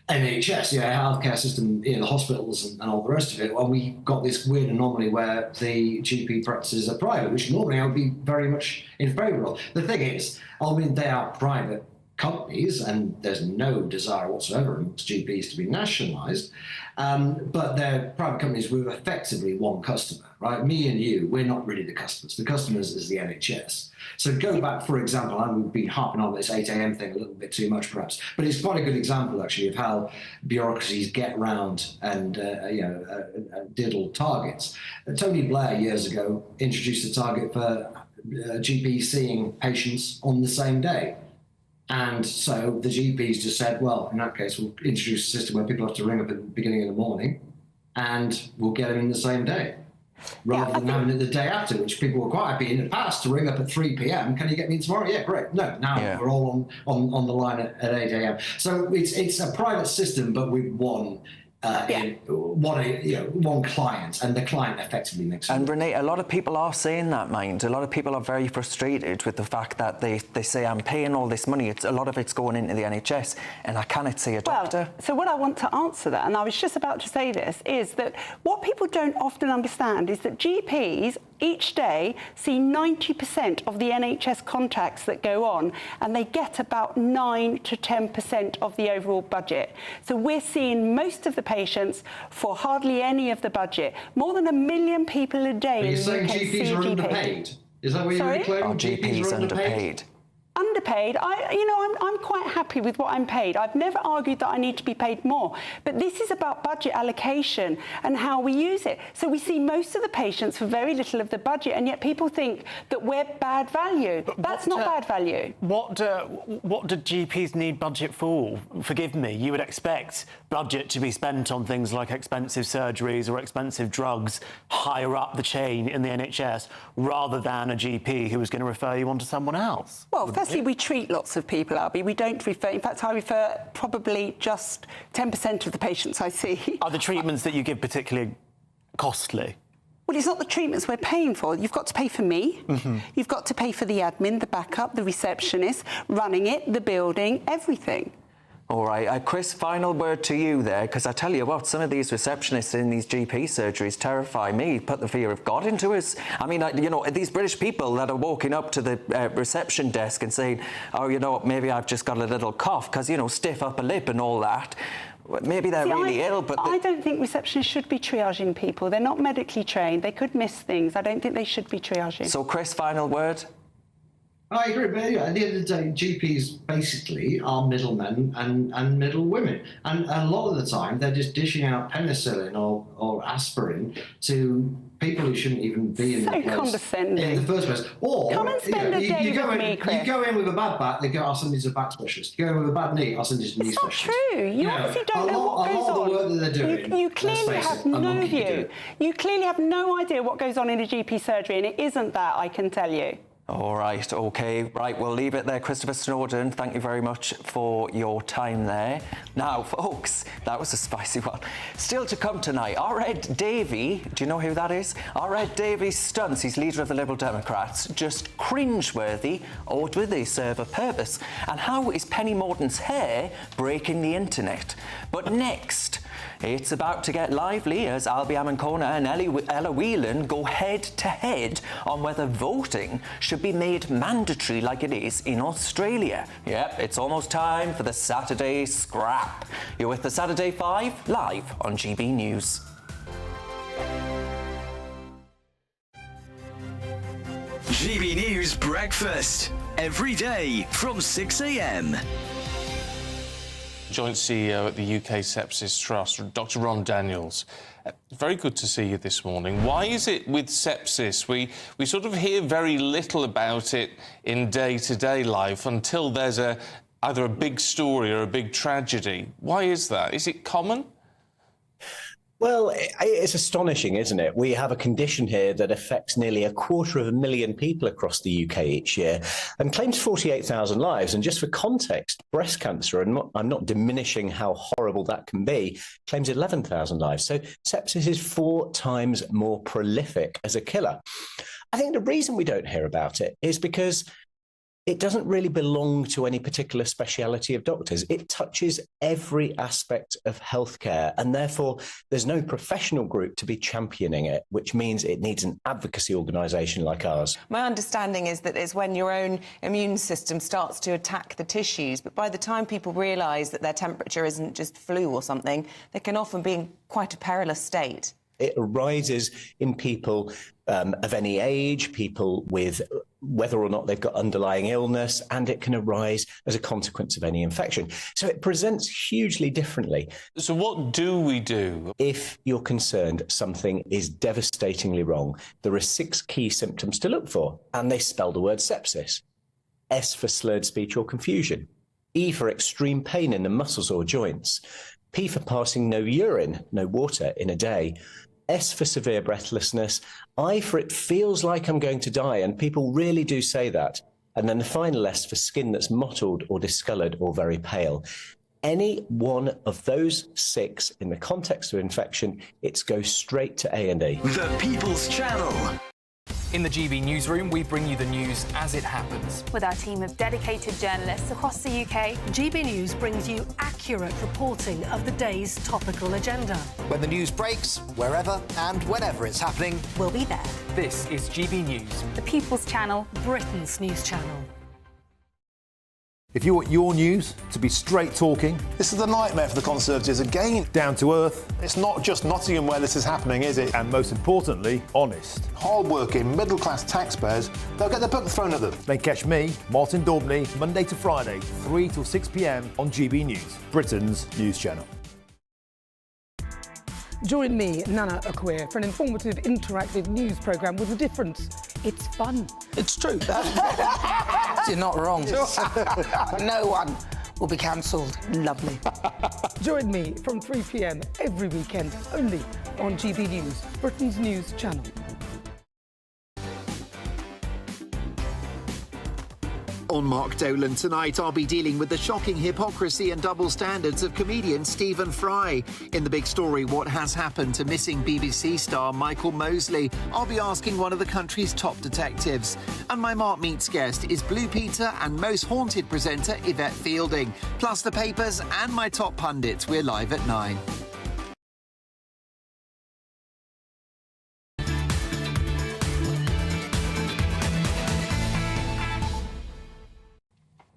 NHS, healthcare system, the hospitals and all the rest of it. Well, we've got this weird anomaly where the GP practices are private, which normally I would be very much in favour of. The thing is, they are private companies, and there's no desire whatsoever amongst GPs to be nationalised, but they're private companies with effectively one customer, right? Me and you, we're not really the customers. The customers is the NHS. So go back, for example, and we've been harping on this 8 a.m. thing a little bit too much, perhaps, but it's quite a good example, actually, of how bureaucracies get round and diddle targets. Tony Blair, years ago, introduced a target for GPs seeing patients on the same day. And so the GPs just said, well, in that case, we'll introduce a system where people have to ring up at the beginning of the morning and we'll get them in the same day, rather than having it the day after, which people were quite happy in the past to ring up at 3 p.m. Can you get me tomorrow? Yeah, great. No, now we're all on the line at 8 a.m. So it's a private system, but with one client, and the client effectively makes it. And Renee, a lot of people are saying that, mind. A lot of people are very frustrated with the fact that they say, I'm paying all this money. A lot of it's going into the NHS, and I cannot see a doctor. Well, so what I want to answer that, and I was just about to say this, is that what people don't often understand is that GPs each day see 90% of the NHS contacts that go on, and they get about 9 to 10% of the overall budget. So we're seeing most of the patients for hardly any of the budget. More than 1 million people a day. Are you saying GPs are underpaid? Is that what you're claiming? GPs are underpaid? Underpaid. I'm quite happy with what I'm paid. I've never argued that I need to be paid more. But this is about budget allocation and how we use it. So we see most of the patients for very little of the budget, and yet people think that we're bad value. That's not bad value. What do GPs need budget for? Forgive me, you would expect budget to be spent on things like expensive surgeries or expensive drugs higher up the chain in the NHS, rather than a GP who is going to refer you on to someone else. Well, firstly, we treat lots of people, Albie. We don't refer... In fact, I refer probably just 10% of the patients I see. Are the treatments that you give particularly costly? Well, it's not the treatments we're paying for. You've got to pay for me. You've got to pay for the admin, the backup, the receptionist, running it, the building, everything. All right, Chris, final word to you there, because I tell you what, some of these receptionists in these GP surgeries terrify me, put the fear of God into us. I mean, these British people that are walking up to the reception desk and saying, oh, maybe I've just got a little cough, because, stiff upper lip and all that. Maybe they're really ill, but... I don't think receptionists should be triaging people. They're not medically trained. They could miss things. I don't think they should be triaging. So, Chris, final word? I agree, but at the end of the day, GPs basically are middlemen and middle women. And a lot of the time, they're just dishing out penicillin or aspirin to people who shouldn't even be in the place in the first place. Or, come and spend a day with me, Chris. You go in with a bad back, they go, I'll send you to a back specialist. You go in with a bad knee, I'll send you to a knee specialist. It's not true. You obviously don't know what goes on. A lot of the work that they're doing, you clearly have no view. You clearly have no idea what goes on in a GP surgery, and it isn't that, I can tell you. All right, OK. Right, we'll leave it there. Christopher Snowdon, thank you very much for your time there. Now, folks, that was a spicy one. Still to come tonight, our Ed Davey, do you know who that is? Our Ed Davey stunts, he's leader of the Liberal Democrats, just cringeworthy, or do they serve a purpose? And how is Penny Mordaunt's hair breaking the internet? But next, it's about to get lively as Albie Amankona and Ella Whelan go head-to-head on whether voting should be made mandatory like it is in Australia. Yep, it's almost time for the Saturday Scrap. You're with the Saturday 5 live on GB News. GB News Breakfast, every day from 6 a.m. Joint CEO at the UK Sepsis Trust, Dr. Ron Daniels. Very good to see you this morning. Why is it with sepsis we sort of hear very little about it in day-to-day life until there's either a big story or a big tragedy? Why is that? Is it common? Well, it's astonishing, isn't it? We have a condition here that affects nearly 250,000 people across the UK each year and claims 48,000 lives. And just for context, breast cancer, and I'm not diminishing how horrible that can be, claims 11,000 lives. So sepsis is 4 times more prolific as a killer. I think the reason we don't hear about it is because it doesn't really belong to any particular speciality of doctors. It touches every aspect of healthcare, and therefore there's no professional group to be championing it, which means it needs an advocacy organisation like ours. My understanding is that it's when your own immune system starts to attack the tissues, but by the time people realise that their temperature isn't just flu or something, they can often be in quite a perilous state. It arises in people of any age, people with whether or not they've got underlying illness, and it can arise as a consequence of any infection. So it presents hugely differently. So what do we do? If you're concerned something is devastatingly wrong, there are 6 key symptoms to look for, and they spell the word sepsis. S for slurred speech or confusion. E for extreme pain in the muscles or joints. P for passing no urine, no water in a day. S for severe breathlessness. I for it feels like I'm going to die, and people really do say that. And then the final S for skin that's mottled or discoloured or very pale. Any one of those 6 in the context of infection, it's go straight to A&E. The People's Channel. In the GB newsroom, we bring you the news as it happens. With our team of dedicated journalists across the UK, GB News brings you accurate reporting of the day's topical agenda. When the news breaks, wherever and whenever it's happening, we'll be there. This is GB News, the People's Channel, Britain's news channel. If you want your news to be straight talking... This is the nightmare for the Conservatives again. Down to earth. It's not just Nottingham where this is happening, is it? And most importantly, honest. Hard-working, middle-class taxpayers, they'll get their book thrown at them. Then catch me, Martin Daubney, Monday to Friday, 3 till 6 p.m. on GB News, Britain's news channel. Join me, Nana Akweer, for an informative, interactive news programme with a difference. It's fun. It's true. You're not wrong. No one will be cancelled. Lovely. Join me from 3 p.m. every weekend, only on GB News, Britain's news channel. On Mark Dolan tonight, I'll be dealing with the shocking hypocrisy and double standards of comedian Stephen Fry. In the big story, what has happened to missing BBC star Michael Mosley? I'll be asking one of the country's top detectives. And my Mark Meets guest is Blue Peter and Most Haunted presenter Yvette Fielding. Plus the papers and my top pundits. We're live at 9.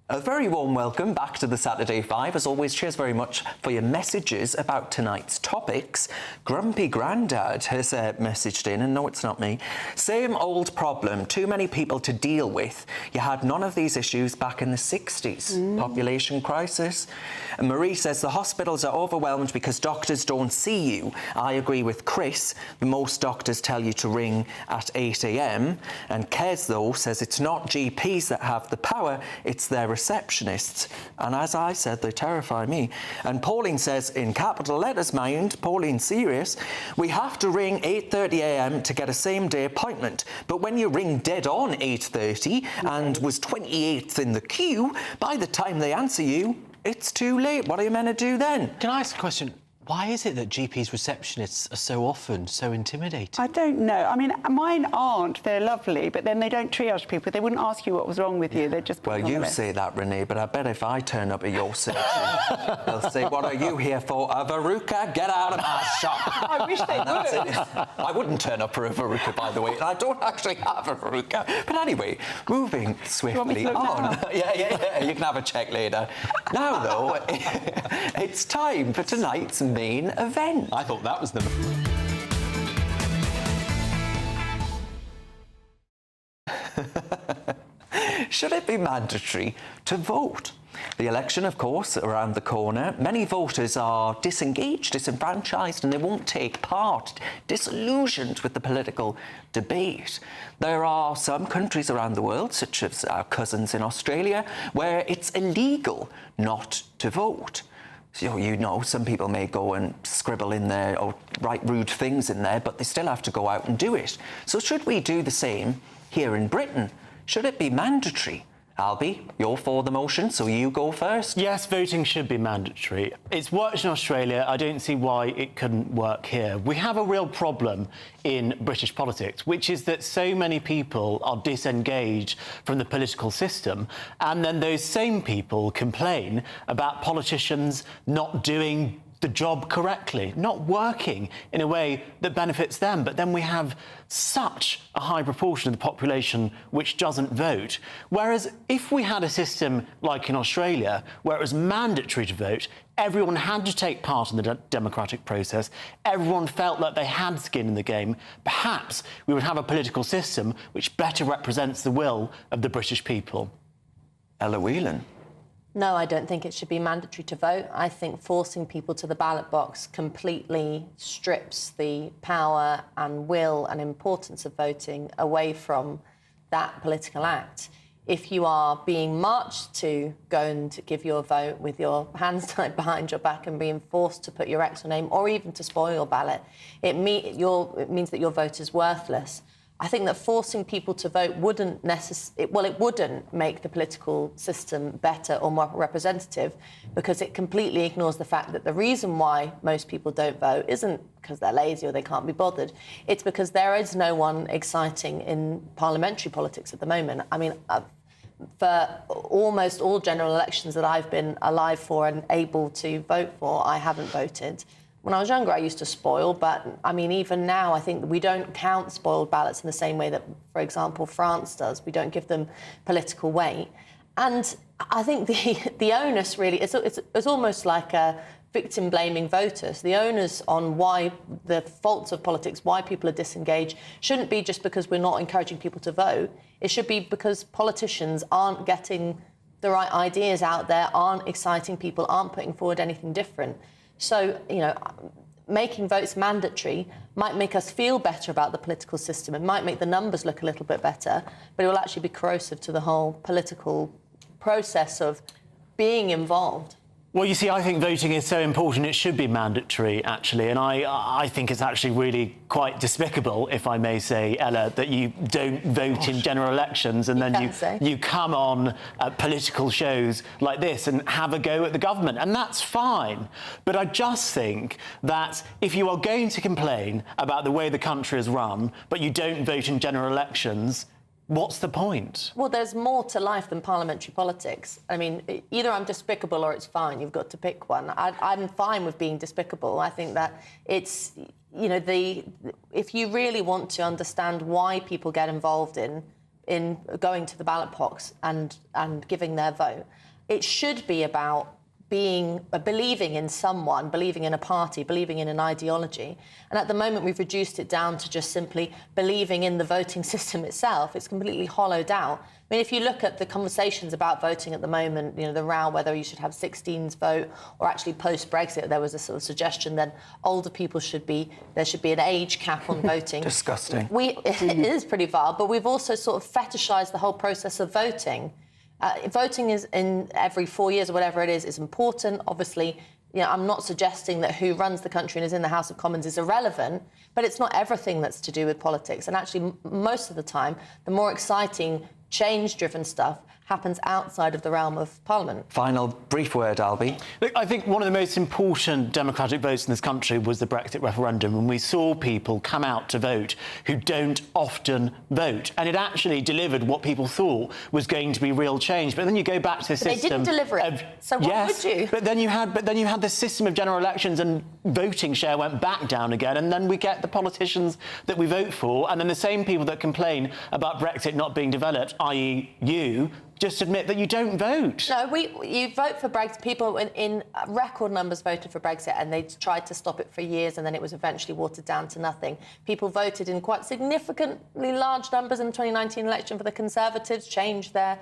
A very warm welcome back to the Saturday 5. As always, cheers very much for your messages about tonight's topics. Grumpy Grandad has messaged in, and no, it's not me. Same old problem, too many people to deal with. You had none of these issues back in the 60s. Population crisis. And Marie says the hospitals are overwhelmed because doctors don't see you. I agree with Chris. Most doctors tell you to ring at 8 a.m. And Kez, though, says it's not GPs that have the power, it's their receptionists, and as I said, they terrify me. And Pauline says, in capital letters, mind, Pauline serious, we have to ring 8:30 a.m. to get a same-day appointment, but when you ring dead on 8:30 and was 28th in the queue, by the time they answer you, it's too late. What are you meant to do then? Can I ask a question? Why is it that GPs receptionists are so often so intimidating? I don't know. I mean, mine aren't. They're lovely, but then they don't triage people. They wouldn't ask you what was wrong with you. They'd just... Well, you say that, Renee, but I bet if I turn up at your surgery, they'll say, what are you here for? A verruca? Get out of my shop. I wish they would. I wouldn't turn up for a verruca, by the way. I don't actually have a verruca. But anyway, moving swiftly on. Yeah. You can have a check later. Now, though, it's time for tonight's main event. I thought that was the... Should it be mandatory to vote? The election, of course, around the corner. Many voters are disengaged, disenfranchised, and they won't take part, disillusioned with the political debate. There are some countries around the world, such as our cousins in Australia, where it's illegal not to vote. So, you know, some people may go and scribble in there or write rude things in there, but they still have to go out and do it. So should we do the same here in Britain? Should it be mandatory? Albie, you're for the motion, so you go first. Yes, voting should be mandatory. It's worked in Australia. I don't see why it couldn't work here. We have a real problem in British politics, which is that so many people are disengaged from the political system, and then those same people complain about politicians not doing the job correctly, not working in a way that benefits them. But then we have such a high proportion of the population which doesn't vote. Whereas if we had a system like in Australia, where it was mandatory to vote, everyone had to take part in the democratic process, everyone felt that they had skin in the game, perhaps we would have a political system which better represents the will of the British people. Ella Whelan. No, I don't think it should be mandatory to vote. I think forcing people to the ballot box completely strips the power and will and importance of voting away from that political act. If you are being marched to go and give your vote with your hands tied behind your back and being forced to put your X or name or even to spoil your ballot, it means that your vote is worthless. I think that forcing people to vote wouldn't it wouldn't make the political system better or more representative, because it completely ignores the fact that the reason why most people don't vote isn't because they're lazy or they can't be bothered. It's because there is no one exciting in parliamentary politics at the moment. I mean, for almost all general elections that I've been alive for and able to vote for, I haven't voted. When I was younger, I used to spoil, but, I mean, even now, I think we don't count spoiled ballots in the same way that, for example, France does. We don't give them political weight. And I think the onus really, it's almost like a victim-blaming voters. The onus on why the faults of politics, why people are disengaged, shouldn't be just because we're not encouraging people to vote. It should be because politicians aren't getting the right ideas out there, aren't exciting people, aren't putting forward anything different. So, you know, making votes mandatory might make us feel better about the political system. It might make the numbers look a little bit better, but it will actually be corrosive to the whole political process of being involved. Well, you see, I think voting is so important it should be mandatory, actually, and I think it's actually really quite despicable, if I may say, Ella, that you don't vote in general elections and then you come on political shows like this and have a go at the government, and that's fine. But I just think that if you are going to complain about the way the country is run, but you don't vote in general elections, what's the point? Well, there's more to life than parliamentary politics. I mean, either I'm despicable or it's fine. You've got to pick one. I'm fine with being despicable. I think that it's, you know, if you really want to understand why people get involved in going to the ballot box and giving their vote, it should be about believing in someone, believing in a party, believing in an ideology. And at the moment, we've reduced it down to just simply believing in the voting system itself. It's completely hollowed out. I mean, if you look at the conversations about voting at the moment, you know, the row whether you should have 16s vote or actually post-Brexit, there was a sort of suggestion that older people there should be an age cap on voting. Disgusting. It is pretty vile, but we've also sort of fetishised the whole process of voting. Voting is in every 4 years or whatever it is important. Obviously, you know, I'm not suggesting that who runs the country and is in the House of Commons is irrelevant, but it's not everything that's to do with politics. And actually, most of the time, the more exciting, change-driven stuff happens outside of the realm of Parliament. Final brief word, Albie. Look, I think one of the most important democratic votes in this country was the Brexit referendum, and we saw people come out to vote who don't often vote, and it actually delivered what people thought was going to be real change. But then you go back to the system. They didn't deliver it. So what would you? But then you had this system of general elections, and voting share went back down again, and then we get the politicians that we vote for, and then the same people that complain about Brexit not being developed, i.e. you, just admit that you don't vote. No, you vote for Brexit. People in record numbers voted for Brexit, and they tried to stop it for years, and then it was eventually watered down to nothing. People voted in quite significantly large numbers in the 2019 election for the Conservatives, changed their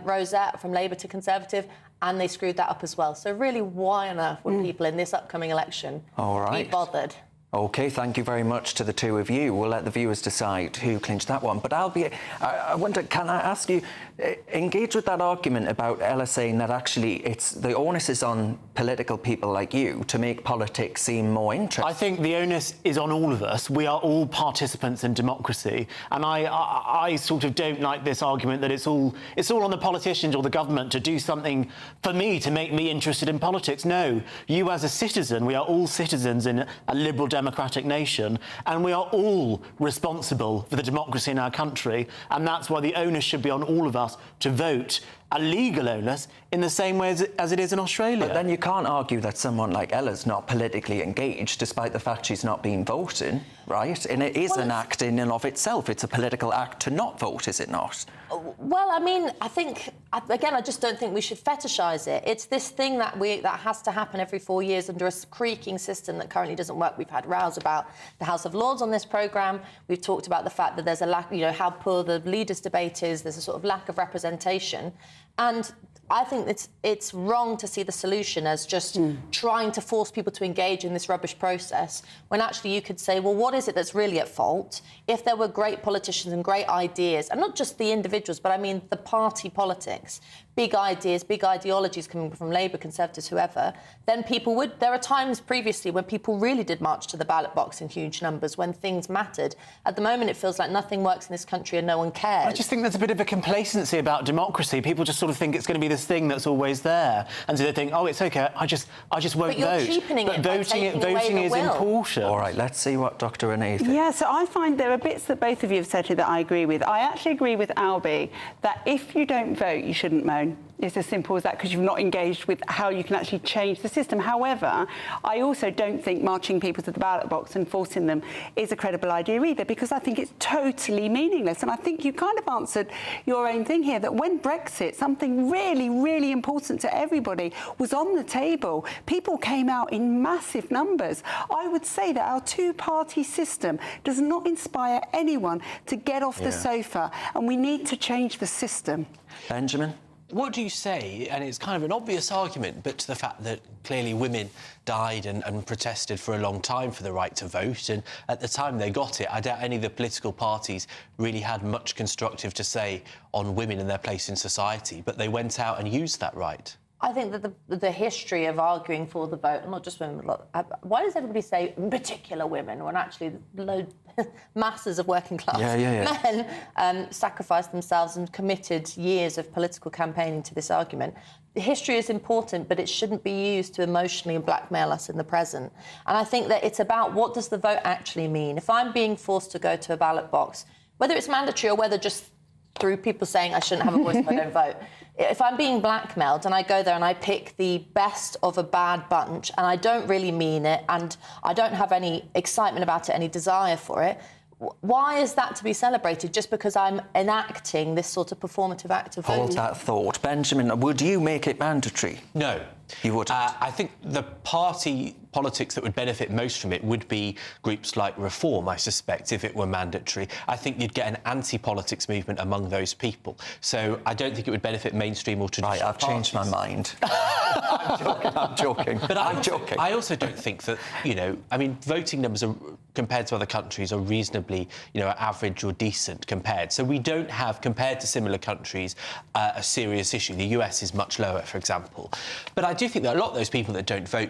rosette from Labour to Conservative, and they screwed that up as well. So really, why on earth would people in this upcoming election be bothered? OK, thank you very much to the two of you. We'll let the viewers decide who clinched that one. But I wonder, can I ask you, engage with that argument about Ella saying that actually the onus is on political people like you to make politics seem more interesting? I think the onus is on all of us. We are all participants in democracy. And I sort of don't like this argument that it's all on the politicians or the government to do something for me to make me interested in politics. No, you as a citizen, we are all citizens in a liberal democratic nation, and we are all responsible for the democracy in our country, and that's why the onus should be on all of us to vote, a legal onus, in the same way as it is in Australia. But then you can't argue that someone like Ella's not politically engaged, despite the fact she's not been voting, right? And it is an act in and of itself. It's a political act to not vote, is it not? Well, I mean, I think, again, I just don't think we should fetishise it. It's this thing that has to happen every 4 years under a creaking system that currently doesn't work. We've had rows about the House of Lords on this programme. We've talked about the fact that there's a lack, you know, how poor the leaders' debate is. There's a sort of lack of representation. And I think it's wrong to see the solution as just trying to force people to engage in this rubbish process, when actually you could say, well, what is it that's really at fault? If there were great politicians and great ideas, and not just the individuals, but I mean the party politics, big ideas, big ideologies coming from Labour, Conservatives, whoever, then people would... There are times previously when people really did march to the ballot box in huge numbers, when things mattered. At the moment, it feels like nothing works in this country and no one cares. I just think there's a bit of a complacency about democracy. People just sort of think it's going to be this thing that's always there. And so they think, oh, it's OK, I just won't vote. But you're cheapening it by taking away the will. Voting is important. All right, let's see what Dr Renee thinks. Yeah, so I find there are bits that both of you have said here that I agree with. I actually agree with Albie that if you don't vote, you shouldn't moan. It's as simple as that, because you've not engaged with how you can actually change the system. However, I also don't think marching people to the ballot box and forcing them is a credible idea either, because I think it's totally meaningless. And I think you kind of answered your own thing here, that when Brexit, something really, really important to everybody, was on the table, people came out in massive numbers. I would say that our two-party system does not inspire anyone to get off the sofa, and we need to change the system. Benjamin? What do you say, and it's kind of an obvious argument, but to the fact that clearly women died and protested for a long time for the right to vote, and at the time they got it, I doubt any of the political parties really had much constructive to say on women and their place in society, but they went out and used that right. I think that the history of arguing for the vote, not just women, why does everybody say in particular women, when actually masses of working class men sacrificed themselves and committed years of political campaigning to this argument? The history is important, but it shouldn't be used to emotionally blackmail us in the present. And I think that it's about, what does the vote actually mean? If I'm being forced to go to a ballot box, whether it's mandatory or whether just through people saying I shouldn't have a voice if I don't vote, if I'm being blackmailed and I go there and I pick the best of a bad bunch and I don't really mean it and I don't have any excitement about it, any desire for it, why is that to be celebrated just because I'm enacting this sort of performative act of voting? Hold that thought. Benjamin, would you make it mandatory? No. You wouldn't? I think the party politics that would benefit most from it would be groups like Reform, I suspect, if it were mandatory. I think you'd get an anti-politics movement among those people. So I don't think it would benefit mainstream or traditional Right, I've changed my mind. I'm joking. But I'm joking. I also don't think that, you know, I mean, voting numbers are, compared to other countries, are reasonably, you know, average or decent compared. So we don't have, compared to similar countries, a serious issue. The US is much lower, for example. But I do think that a lot of those people that don't vote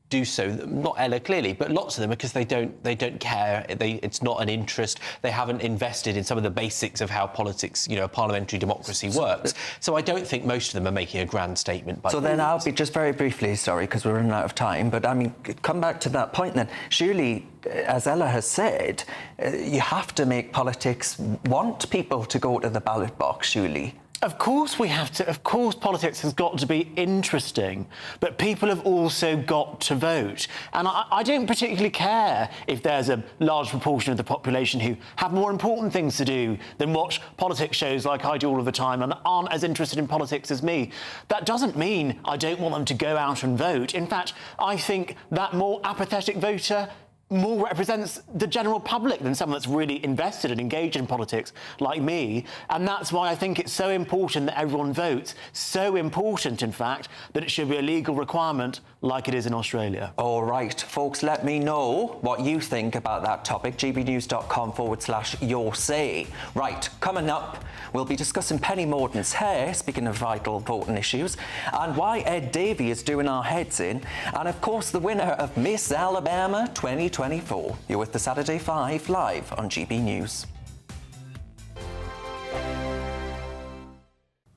do so, not Ella clearly, but lots of them, because they don't care. It's not an interest. They haven't invested in some of the basics of how politics, you know, parliamentary democracy works. So I don't think most of them are making a grand statement. So then I'll be just very briefly, sorry, because we're running out of time, but I mean, come back to that point then. Surely, as Ella has said, you have to make politics want people to go to the ballot box, surely. Of course we have to. Of course politics has got to be interesting, but people have also got to vote. And I don't particularly care if there's a large proportion of the population who have more important things to do than watch politics shows like I do all of the time and aren't as interested in politics as me. That doesn't mean I don't want them to go out and vote. In fact, I think that more apathetic voter more represents the general public than someone that's really invested and engaged in politics like me. And that's why I think it's so important that everyone votes. So important, in fact, that it should be a legal requirement like it is in Australia. All right, folks, let me know what you think about that topic. gbnews.com/your say. Right, coming up, we'll be discussing Penny Mordaunt's hair, speaking of vital voting issues, and why Ed Davey is doing our heads in, and of course the winner of Miss Alabama 2024. You're with the Saturday 5 live on GB News.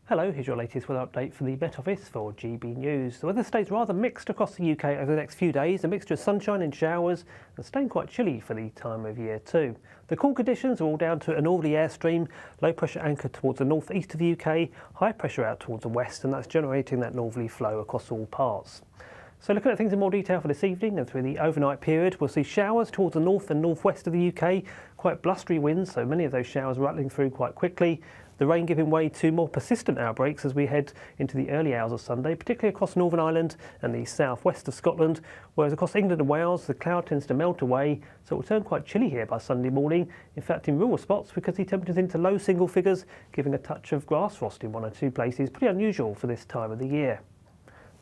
Hello, here's your latest weather update from the Met Office for GB News. The weather stays rather mixed across the UK over the next few days, a mixture of sunshine and showers, and staying quite chilly for the time of year too. The cool conditions are all down to a northerly airstream, low pressure anchored towards the northeast of the UK, high pressure out towards the west, and that's generating that northerly flow across all parts. So looking at things in more detail for this evening and through the overnight period, we'll see showers towards the north and northwest of the UK, quite blustery winds, so many of those showers rattling through quite quickly. The the rain giving way to more persistent outbreaks as we head into the early hours of Sunday, particularly across Northern Ireland and the southwest of Scotland, whereas across England and Wales the cloud tends to melt away, so it will turn quite chilly here by Sunday morning. In fact, in rural spots we could see temperatures into low single figures, giving a touch of grass frost in one or two places, pretty unusual for this time of the year.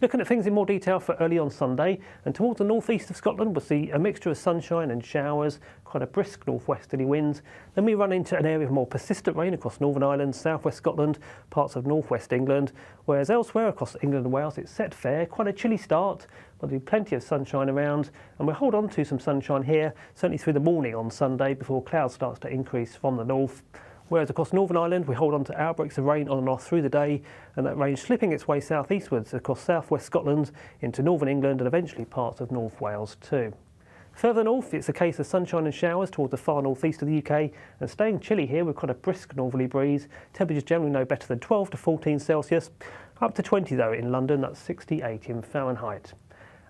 Looking at things in more detail for early on Sunday, and towards the northeast of Scotland we'll see a mixture of sunshine and showers, quite a brisk northwesterly winds. Then we run into an area of more persistent rain across Northern Ireland, southwest Scotland, parts of northwest England, whereas elsewhere across England and Wales it's set fair, quite a chilly start, but there'll be plenty of sunshine around, and we'll hold on to some sunshine here, certainly through the morning on Sunday before cloud starts to increase from the north. Whereas across Northern Ireland we hold on to outbreaks of rain on and off through the day, and that rain slipping its way southeastwards across southwest Scotland into northern England and eventually parts of North Wales too. Further north it's a case of sunshine and showers towards the far northeast of the UK, and staying chilly here with quite a brisk northerly breeze. Temperatures generally no better than 12 to 14 Celsius, up to 20 though in London, that's 68 in Fahrenheit.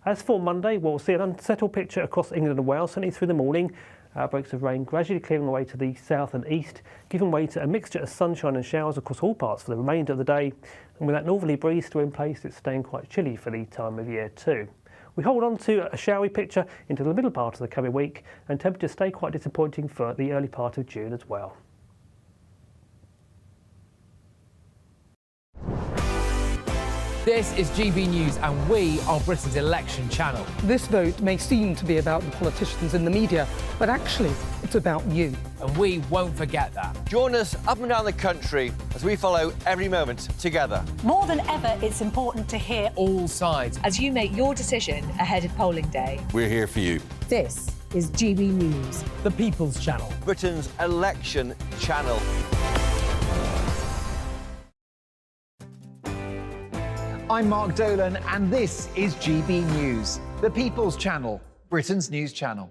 As for Monday, we'll see an unsettled picture across England and Wales, certainly through the morning. Outbreaks of rain gradually clearing away to the south and east, giving way to a mixture of sunshine and showers across all parts for the remainder of the day. And with that northerly breeze still in place, it's staying quite chilly for the time of year too. We hold on to a showery picture into the middle part of the coming week, and temperatures stay quite disappointing for the early part of June as well. This is GB News and we are Britain's election channel. This vote may seem to be about the politicians in the media, but actually it's about you. And we won't forget that. Join us up and down the country as we follow every moment together. More than ever, it's important to hear all sides as you make your decision ahead of polling day. We're here for you. This is GB News, the People's Channel, Britain's election channel. I'm Mark Dolan and this is GB News, the People's Channel, Britain's news channel.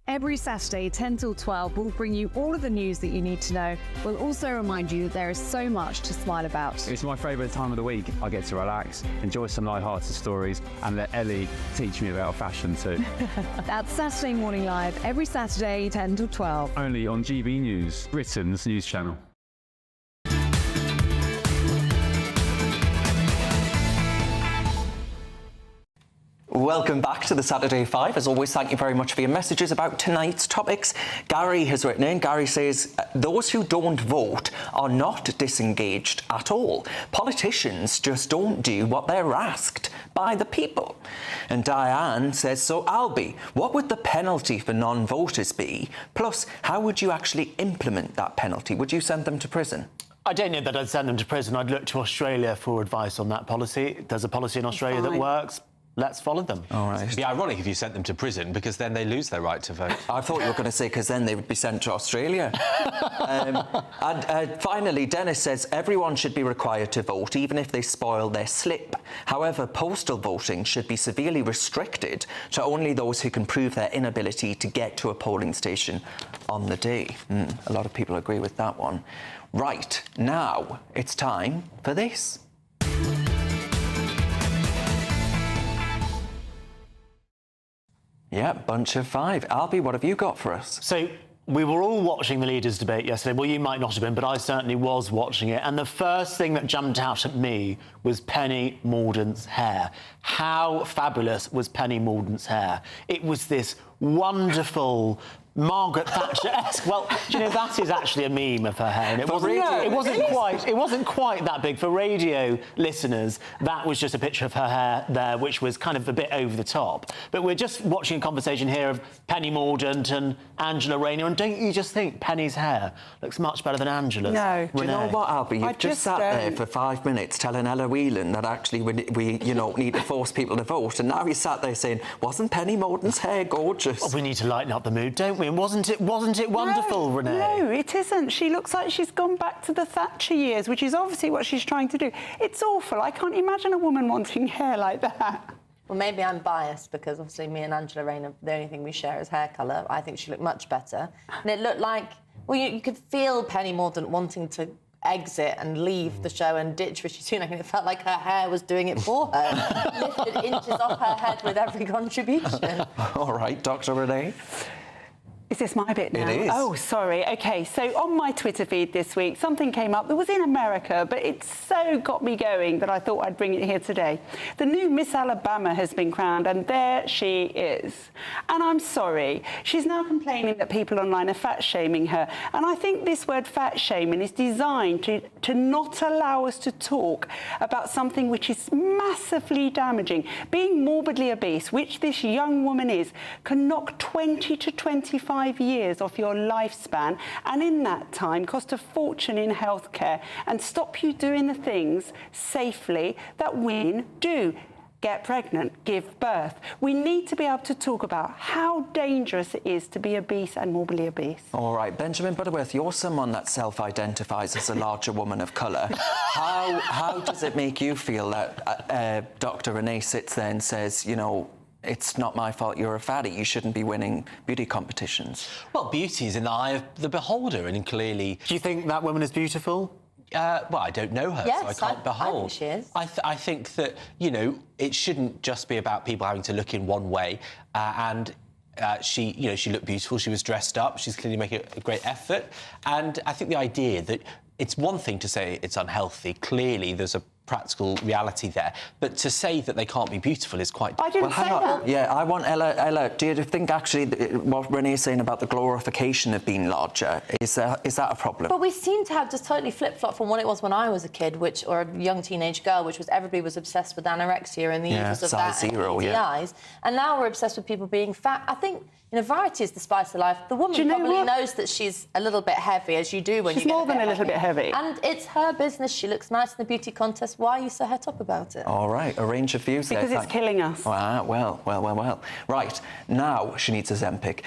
Every Saturday, 10 till 12, we'll bring you all of the news that you need to know. We'll also remind you that there is so much to smile about. It's my favourite time of the week. I get to relax, enjoy some light-hearted stories and let Ellie teach me about fashion too. That's Saturday Morning Live, every Saturday, 10 till 12. Only on GB News, Britain's news channel. Welcome back to the Saturday 5. As always, thank you very much for your messages about tonight's topics. Gary has written in. Gary says, those who don't vote are not disengaged at all. Politicians just don't do what they're asked by the people. And Diane says, so Albie, what would the penalty for non-voters be? Plus, how would you actually implement that penalty? Would you send them to prison? I don't know that I'd send them to prison. I'd look to Australia for advice on that policy. There's a policy in Australia that works. Let's follow them. All right. It'd be ironic if you sent them to prison because then they lose their right to vote. I thought you were going to say because then they would be sent to Australia. And finally, Dennis says everyone should be required to vote even if they spoil their slip. However, postal voting should be severely restricted to only those who can prove their inability to get to a polling station on the day. A lot of people agree with that one. Right, now it's time for this. Yeah, bunch of five. Albie, what have you got for us? So we were all watching the leaders' debate yesterday. Well, you might not have been, but I certainly was watching it. And the first thing that jumped out at me was Penny Mordaunt's hair. How fabulous was Penny Mordaunt's hair? It was this wonderful Margaret Thatcher-esque. Well, do you know, that is actually a meme of her hair. And it wasn't quite that big. For radio listeners, that was just a picture of her hair there, which was kind of a bit over the top. But we're just watching a conversation here of Penny Mordaunt and Angela Rayner, and don't you just think Penny's hair looks much better than Angela's? No. Do you know what, Albie? You've just sat there for 5 minutes telling Ella Whelan that actually we need to force people to vote, and now he's sat there saying, wasn't Penny Mordaunt's hair gorgeous? Well, we need to lighten up the mood, don't we? And wasn't it wonderful, Renee? No, it isn't. She looks like she's gone back to the Thatcher years, which is obviously what she's trying to do. It's awful. I can't imagine a woman wanting hair like that. Well, maybe I'm biased because obviously me and Angela Rayner, the only thing we share is hair colour. I think she looked much better. And it looked like, well, you could feel Penny Mordaunt wanting to exit and leave the show and ditch Rishi Sunak, and it felt like her hair was doing it for her. Lifted inches off her head with every contribution. All right, Dr. Renee. Is this my bit now? It is. Oh, sorry. OK, so on my Twitter feed this week, something came up that was in America, but it so got me going that I thought I'd bring it here today. The new Miss Alabama has been crowned, and there she is. And I'm sorry, she's now complaining that people online are fat-shaming her. And I think this word fat-shaming is designed to not allow us to talk about something which is massively damaging. Being morbidly obese, which this young woman is, can knock 20 to 25 years off your lifespan, and in that time cost a fortune in healthcare and stop you doing the things safely that women do. Get pregnant, give birth. We need to be able to talk about how dangerous it is to be obese and morbidly obese. All right, Benjamin Butterworth, you're someone that self-identifies as a larger woman of colour. How does it make you feel that Dr. Renee sits there and says, you know, it's not my fault you're a fatty, you shouldn't be winning beauty competitions? Well, beauty is in the eye of the beholder, and clearly... Do you think that woman is beautiful? Well, I don't know her, yes, so I can't behold. I think she is. I think that, you know, it shouldn't just be about people having to look in one way, she, you know, she looked beautiful, she was dressed up, she's clearly making a great effort, and I think the idea that it's one thing to say it's unhealthy, clearly there's a practical reality there, but to say that they can't be beautiful is quite difficult. I didn't say that. Yeah, I want Ella, do you think actually what Renee's saying about the glorification of being larger, is that a problem? But we seem to have just totally flip-flopped from what it was when I was a kid, or a young teenage girl, which was everybody was obsessed with anorexia and the evils of that and EDIs. And now we're obsessed with people being fat. I think, you know, variety is the spice of life. The woman probably knows that she's a little bit heavy, as you do when you get more than a little bit heavy. And it's her business. She looks nice in the beauty contest. Why are you so het up about it? All right, a range of views there. Because it's killing us. Well. Right, now she needs a Zempic.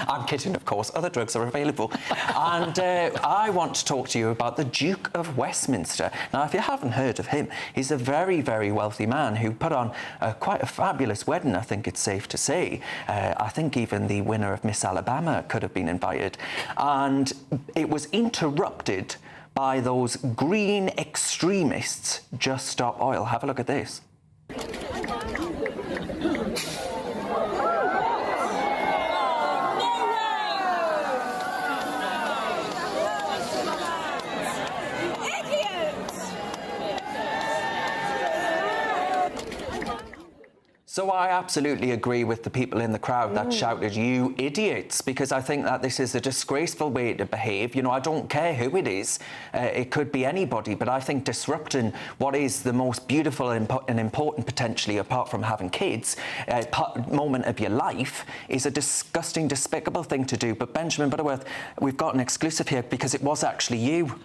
I'm kidding, of course. Other drugs are available. And I want to talk to you about the Duke of Westminster. Now, if you haven't heard of him, he's a very, very wealthy man who put on quite a fabulous wedding, I think it's safe to say. I think even the winner of Miss Alabama could have been invited. And it was interrupted by those green extremists. Just Stop Oil. Have a look at this. So I absolutely agree with the people in the crowd that shouted, "You idiots," because I think that this is a disgraceful way to behave. You know, I don't care who it is. It could be anybody, but I think disrupting what is the most beautiful and important, potentially, apart from having kids, moment of your life is a disgusting, despicable thing to do. But Benjamin Butterworth, we've got an exclusive here because it was actually you.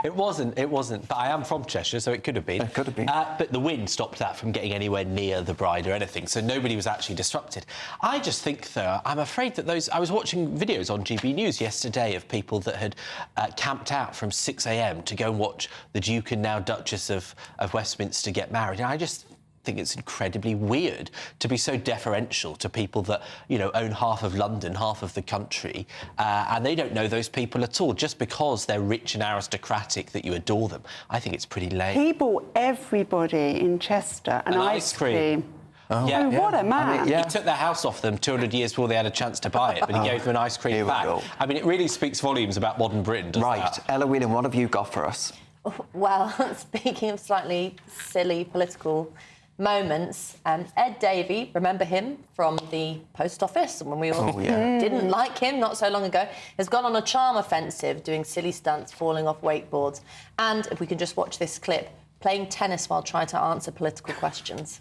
It wasn't. But I am from Cheshire, so it could have been. It could have been. But the wind stopped that from getting anywhere near the bride or anything, so nobody was actually disrupted. I just think, though, I'm afraid that I was watching videos on GB News yesterday of people that had camped out from 6 a.m. to go and watch the Duke and now Duchess of Westminster get married. And I just think it's incredibly weird to be so deferential to people that, you know, own half of London, half of the country, and they don't know those people at all, just because they're rich and aristocratic that you adore them. I think it's pretty lame. He bought everybody in Chester an ice cream. Oh, yeah. What a man. He took their house off them 200 years before they had a chance to buy it, but he gave them an ice cream back. I mean, it really speaks volumes about modern Britain, doesn't it? Ella Whelan, what have you got for us? Well, speaking of slightly silly political moments, Ed Davey, remember him from the post office when we all didn't like him not so long ago, has gone on a charm offensive doing silly stunts, falling off wakeboards, and if we can just watch this clip, playing tennis while trying to answer political questions.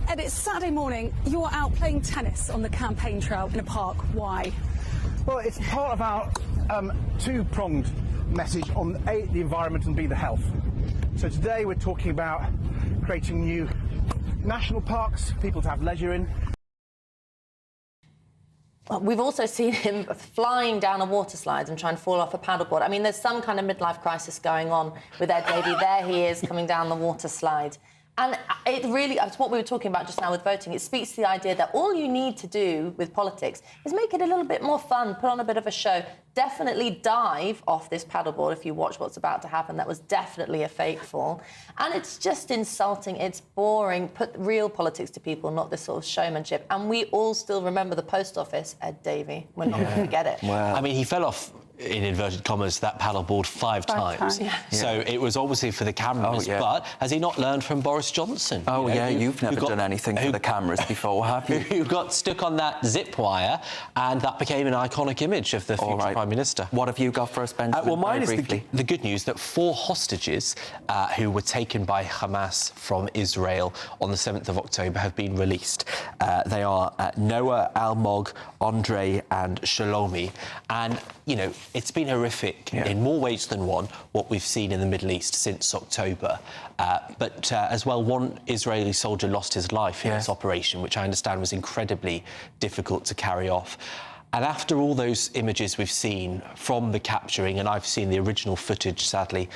Ed, it's Saturday morning. You're out playing tennis on the campaign trail in a park. Why? Well, it's part of our two-pronged message on A, the environment, and B, the health. So today we're talking about creating new national parks for people to have leisure in. We've also seen him flying down a water slide and trying to fall off a paddleboard. I mean, there's some kind of midlife crisis going on with Ed Davey. There he is, coming down the water slide. And it really, it's what we were talking about just now with voting. It speaks to the idea that all you need to do with politics is make it a little bit more fun, put on a bit of a show. Definitely dive off this paddleboard if you watch what's about to happen. That was definitely a fake fall. And it's just insulting. It's boring. Put real politics to people, not this sort of showmanship. And we all still remember the post office at Davey. We're not going to forget it. Wow. I mean, he fell off, in inverted commas, that paddleboard five times. Yeah. So it was obviously for the cameras, but has he not learned from Boris Johnson? Oh, you've never done anything for the cameras before, have you? Who got stuck on that zip wire, and that became an iconic image of the future Prime Minister. What have you got for us, Benjamin? Well, mine is the good news that 4 hostages who were taken by Hamas from Israel on the 7th of October have been released. They are Noah, Almog, Andre and Shalomi. And, you know, it's been horrific in more ways than one, what we've seen in the Middle East since October. But as well, one Israeli soldier lost his life in this operation, which I understand was incredibly difficult to carry off. And after all those images we've seen from the capturing, and I've seen the original footage, sadly,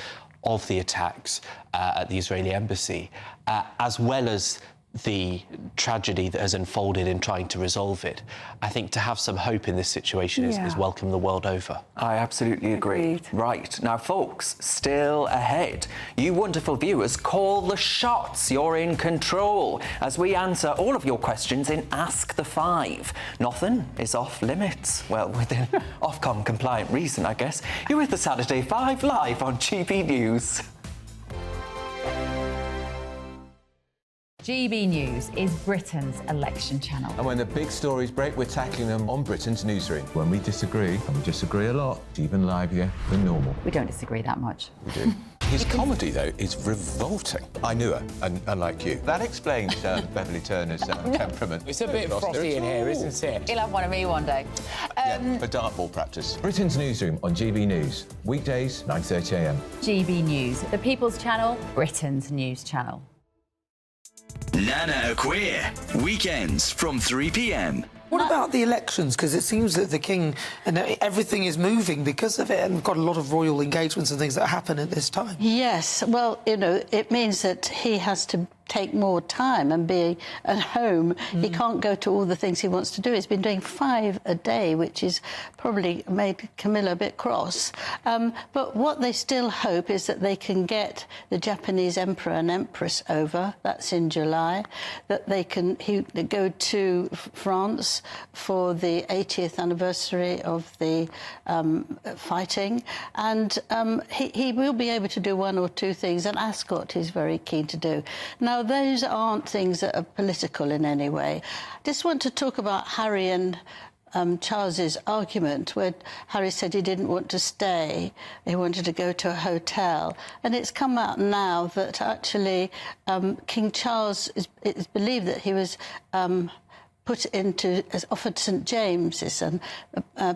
of the attacks at the Israeli embassy, as well as the tragedy that has unfolded in trying to resolve it, I think to have some hope in this situation is welcome the world over. I absolutely agree. Agreed. Right, now, folks, still ahead. You wonderful viewers, call the shots. You're in control as we answer all of your questions in Ask the Five. Nothing is off limits. Well, within Ofcom compliant reason, I guess. You're with the Saturday Five live on GB News. GB News is Britain's election channel. And when the big stories break, we're tackling them on Britain's newsroom. When we disagree, and we disagree a lot, it's even livelier than normal. We don't disagree that much. We do. His comedy, though, is revolting. I knew her, and unlike you. That explains Beverly Turner's temperament. It's a bit frosty in here, isn't it? You'll have one of me one day. For dartball practice. Britain's newsroom on GB News. Weekdays, 9:30 a.m. GB News, the People's Channel, Britain's news channel. Nana Queer, weekends from 3 p.m. What about the elections? Because it seems that the king and everything is moving because of it, and we've got a lot of royal engagements and things that happen at this time. Yes, well, you know, it means that he has to take more time and be at home. He can't go to all the things he wants to do. He's been doing 5 a day, which is probably made Camilla a bit cross. But what they still hope is that they can get the Japanese emperor and empress over. That's in July. That they can go to France for the 80th anniversary of the fighting. And he will be able to do 1 or 2 things, and Ascot he's very keen to do. Now, those aren't things that are political in any way. I just want to talk about Harry and Charles's argument, where Harry said he didn't want to stay, he wanted to go to a hotel. And it's come out now that actually King Charles is believed that he was offered St James's, and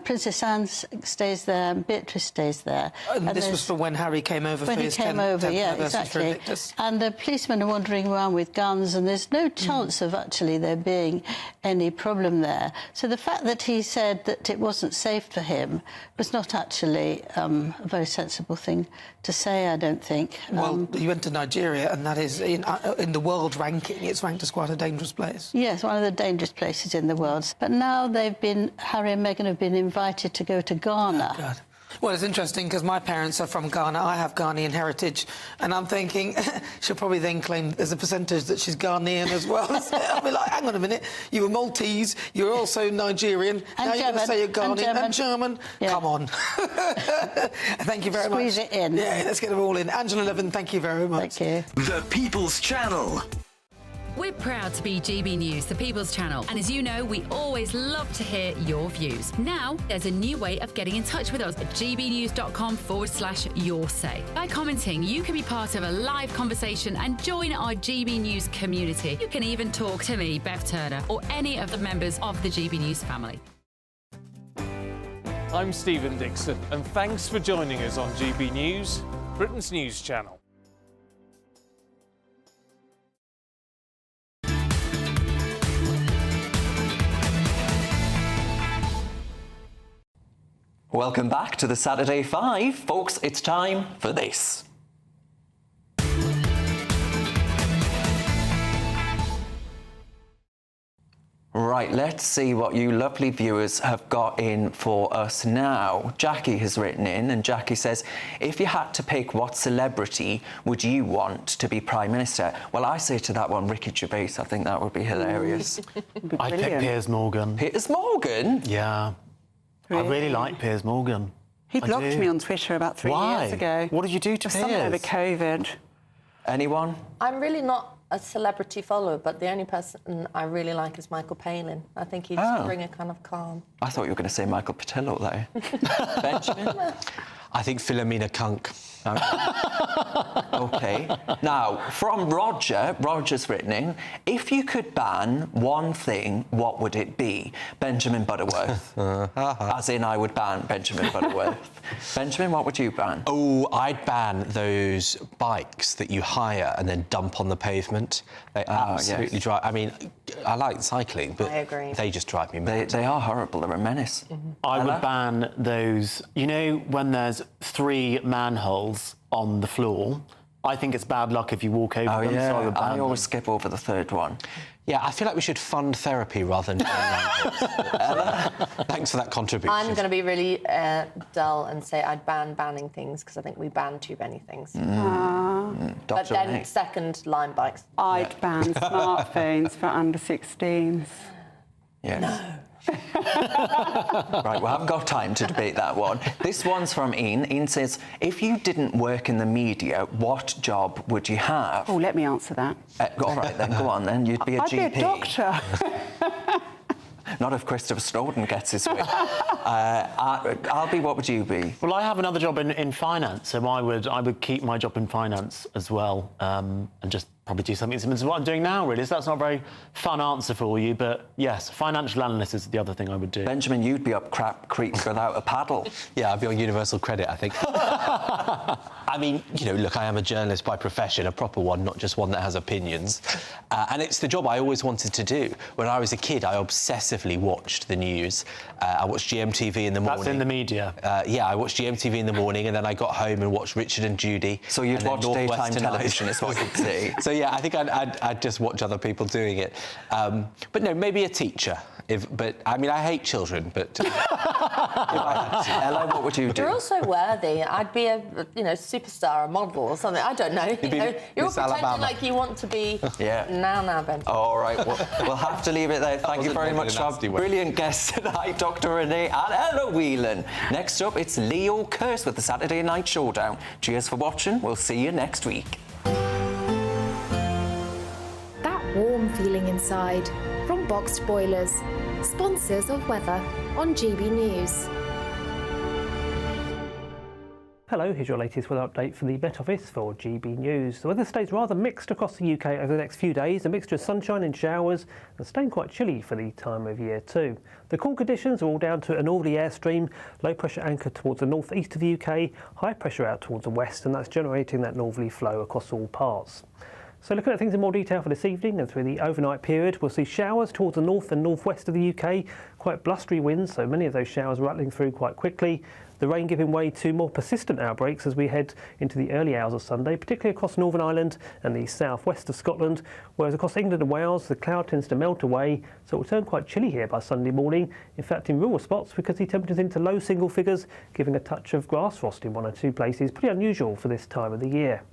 Princess Anne stays there and Beatrice stays there. And this was for when Harry came over for his 10th anniversary. Exactly. And the policemen are wandering around with guns, and there's no chance of actually there being any problem there. So the fact that he said that it wasn't safe for him was not actually a very sensible thing to say, I don't think. Well, he went to Nigeria, and that is, in the world ranking, it's ranked as quite a dangerous place. Yes, one of the dangerous places in the world. But now Harry and Meghan have been invited to go to Ghana. Oh, God. Well, it's interesting because my parents are from Ghana. I have Ghanaian heritage, and I'm thinking she'll probably then claim there's a percentage that she's Ghanaian as well. I'll be like, hang on a minute, you were Maltese, you're also Nigerian, and now you're going to say you're Ghanaian and German. Yeah. Come on. Thank you very much. Squeeze it in. Yeah, let's get them all in. Angela Levin, thank you very much. Thank you. The People's Channel. We're proud to be GB News, the People's Channel. And as you know, we always love to hear your views. Now, there's a new way of getting in touch with us at gbnews.com/yoursay. By commenting, you can be part of a live conversation and join our GB News community. You can even talk to me, Bev Turner, or any of the members of the GB News family. I'm Stephen Dixon, and thanks for joining us on GB News, Britain's news channel. Welcome back to the Saturday Five. Folks, it's time for this. Right, let's see what you lovely viewers have got in for us now. Jackie has written in, and Jackie says, if you had to pick what celebrity would you want to be Prime Minister? Well, I say to that one, Ricky Gervais. I think that would be hilarious. I'd pick Piers Morgan. Piers Morgan? Yeah. Really? I really like Piers Morgan. He blocked me on Twitter about 3 years ago. What did you do to Piers? Something over COVID. Anyone? I'm really not a celebrity follower, but the only person I really like is Michael Palin. I think he'd bring a kind of calm. I thought you were going to say Michael Patillo there. Benjamin? I think Philomena Kunk. OK. Now, from Roger, Roger's written in, if you could ban one thing, what would it be? Benjamin Butterworth. As in, I would ban Benjamin Butterworth. Benjamin, what would you ban? Oh, I'd ban those bikes that you hire and then dump on the pavement. They absolutely drive... I mean, I like cycling, but they just drive me mad. They are horrible. They're a menace. I would ban those... You know, when there's 3 manholes on the floor, I think it's bad luck if you walk over them, so I would ban them. always skip over the third one. Yeah, I feel like we should fund therapy rather than... Ella? Thanks for that contribution. I'm going to be really dull and say I'd ban banning things, because I think we ban too many things. But then second, line bikes. I'd ban smartphones for under 16s. Yes. No. Right, we haven't got time to debate that one. This one's from Ian. Ian says, if you didn't work in the media, what job would you have? Oh, let me answer that. All right, then, go on, then. You'd be a GP. I'd be a doctor. Not if Christopher Snowden gets his way. I'll be... What would you be? Well, I have another job in finance, so I would keep my job in finance as well, and just probably do something similar to what I'm doing now, really. So that's not a very fun answer for you, but yes, financial analyst is the other thing I would do. Benjamin, you'd be up crap creek without a paddle. Yeah, I'd be on universal credit, I think. I mean, you know, look, I am a journalist by profession, a proper one, not just one that has opinions. And it's the job I always wanted to do. When I was a kid, I obsessively watched the news. I watched GMTV in the morning. That's in the media. Yeah, I watched GMTV in the morning, and then I got home and watched Richard and Judy. So you'd watch daytime television, is what you'd say. So, yeah, I think I'd just watch other people doing it. But no, maybe a teacher. But, I mean, I hate children, but... Ella, what would you do? You're also worthy. I'd be a, superstar, a model or something. I don't know. You're all pretending like you want to be... Now, Ben. All right, we'll have to leave it there. Thank you very much to our brilliant guests tonight, Dr. Renee and Ella Whelan. Next up, it's Leo Curse with the Saturday Night Showdown. Cheers for watching. We'll see you next week. That warm feeling inside from Boxed Boilers, sponsors of weather on GB News. Hello, here's your latest weather update from the Met Office for GB News. The weather stays rather mixed across the UK over the next few days, a mixture of sunshine and showers, and staying quite chilly for the time of year too. The cool conditions are all down to a northerly airstream, low pressure anchored towards the northeast of the UK, high pressure out towards the west, and that's generating that northerly flow across all parts. So looking at things in more detail for this evening and through the overnight period, we'll see showers towards the north and northwest of the UK, quite blustery winds, so many of those showers rattling through quite quickly. The rain giving way to more persistent outbreaks as we head into the early hours of Sunday, particularly across Northern Ireland and the southwest of Scotland, whereas across England and Wales the cloud tends to melt away, so it will turn quite chilly here by Sunday morning. In fact, in rural spots, we could see temperatures into low single figures, giving a touch of grass frost in one or two places, pretty unusual for this time of the year.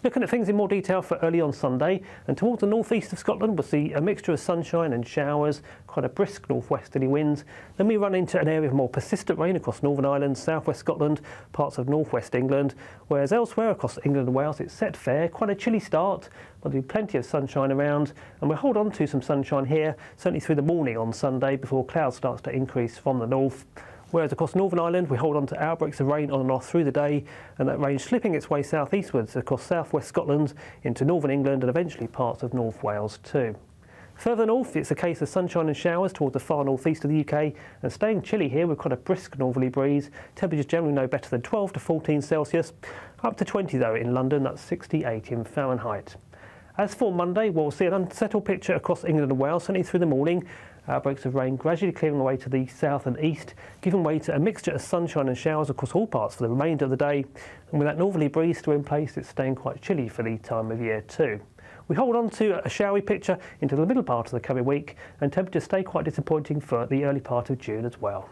Looking at things in more detail for early on Sunday, and towards the northeast of Scotland we'll see a mixture of sunshine and showers, quite a brisk northwesterly winds. Then we run into an area of more persistent rain across Northern Ireland, southwest Scotland, parts of northwest England, whereas elsewhere across England and Wales it's set fair, quite a chilly start, but there'll be plenty of sunshine around, and we'll hold on to some sunshine here, certainly through the morning on Sunday before cloud starts to increase from the north. Whereas across Northern Ireland we hold on to outbreaks of rain on and off through the day, and that rain slipping its way southeastwards across southwest Scotland into northern England and eventually parts of North Wales too. Further north it's a case of sunshine and showers towards the far northeast of the UK, and staying chilly here with quite a brisk northerly breeze. Temperatures generally no better than 12 to 14 Celsius, up to 20 though in London, that's 68 in Fahrenheit. As for Monday, we'll see an unsettled picture across England and Wales, certainly through the morning. Outbreaks of rain gradually clearing away to the south and east, giving way to a mixture of sunshine and showers across all parts for the remainder of the day. And with that northerly breeze still in place, it's staying quite chilly for the time of year too. We hold on to a showery picture into the middle part of the coming week, and temperatures stay quite disappointing for the early part of June as well.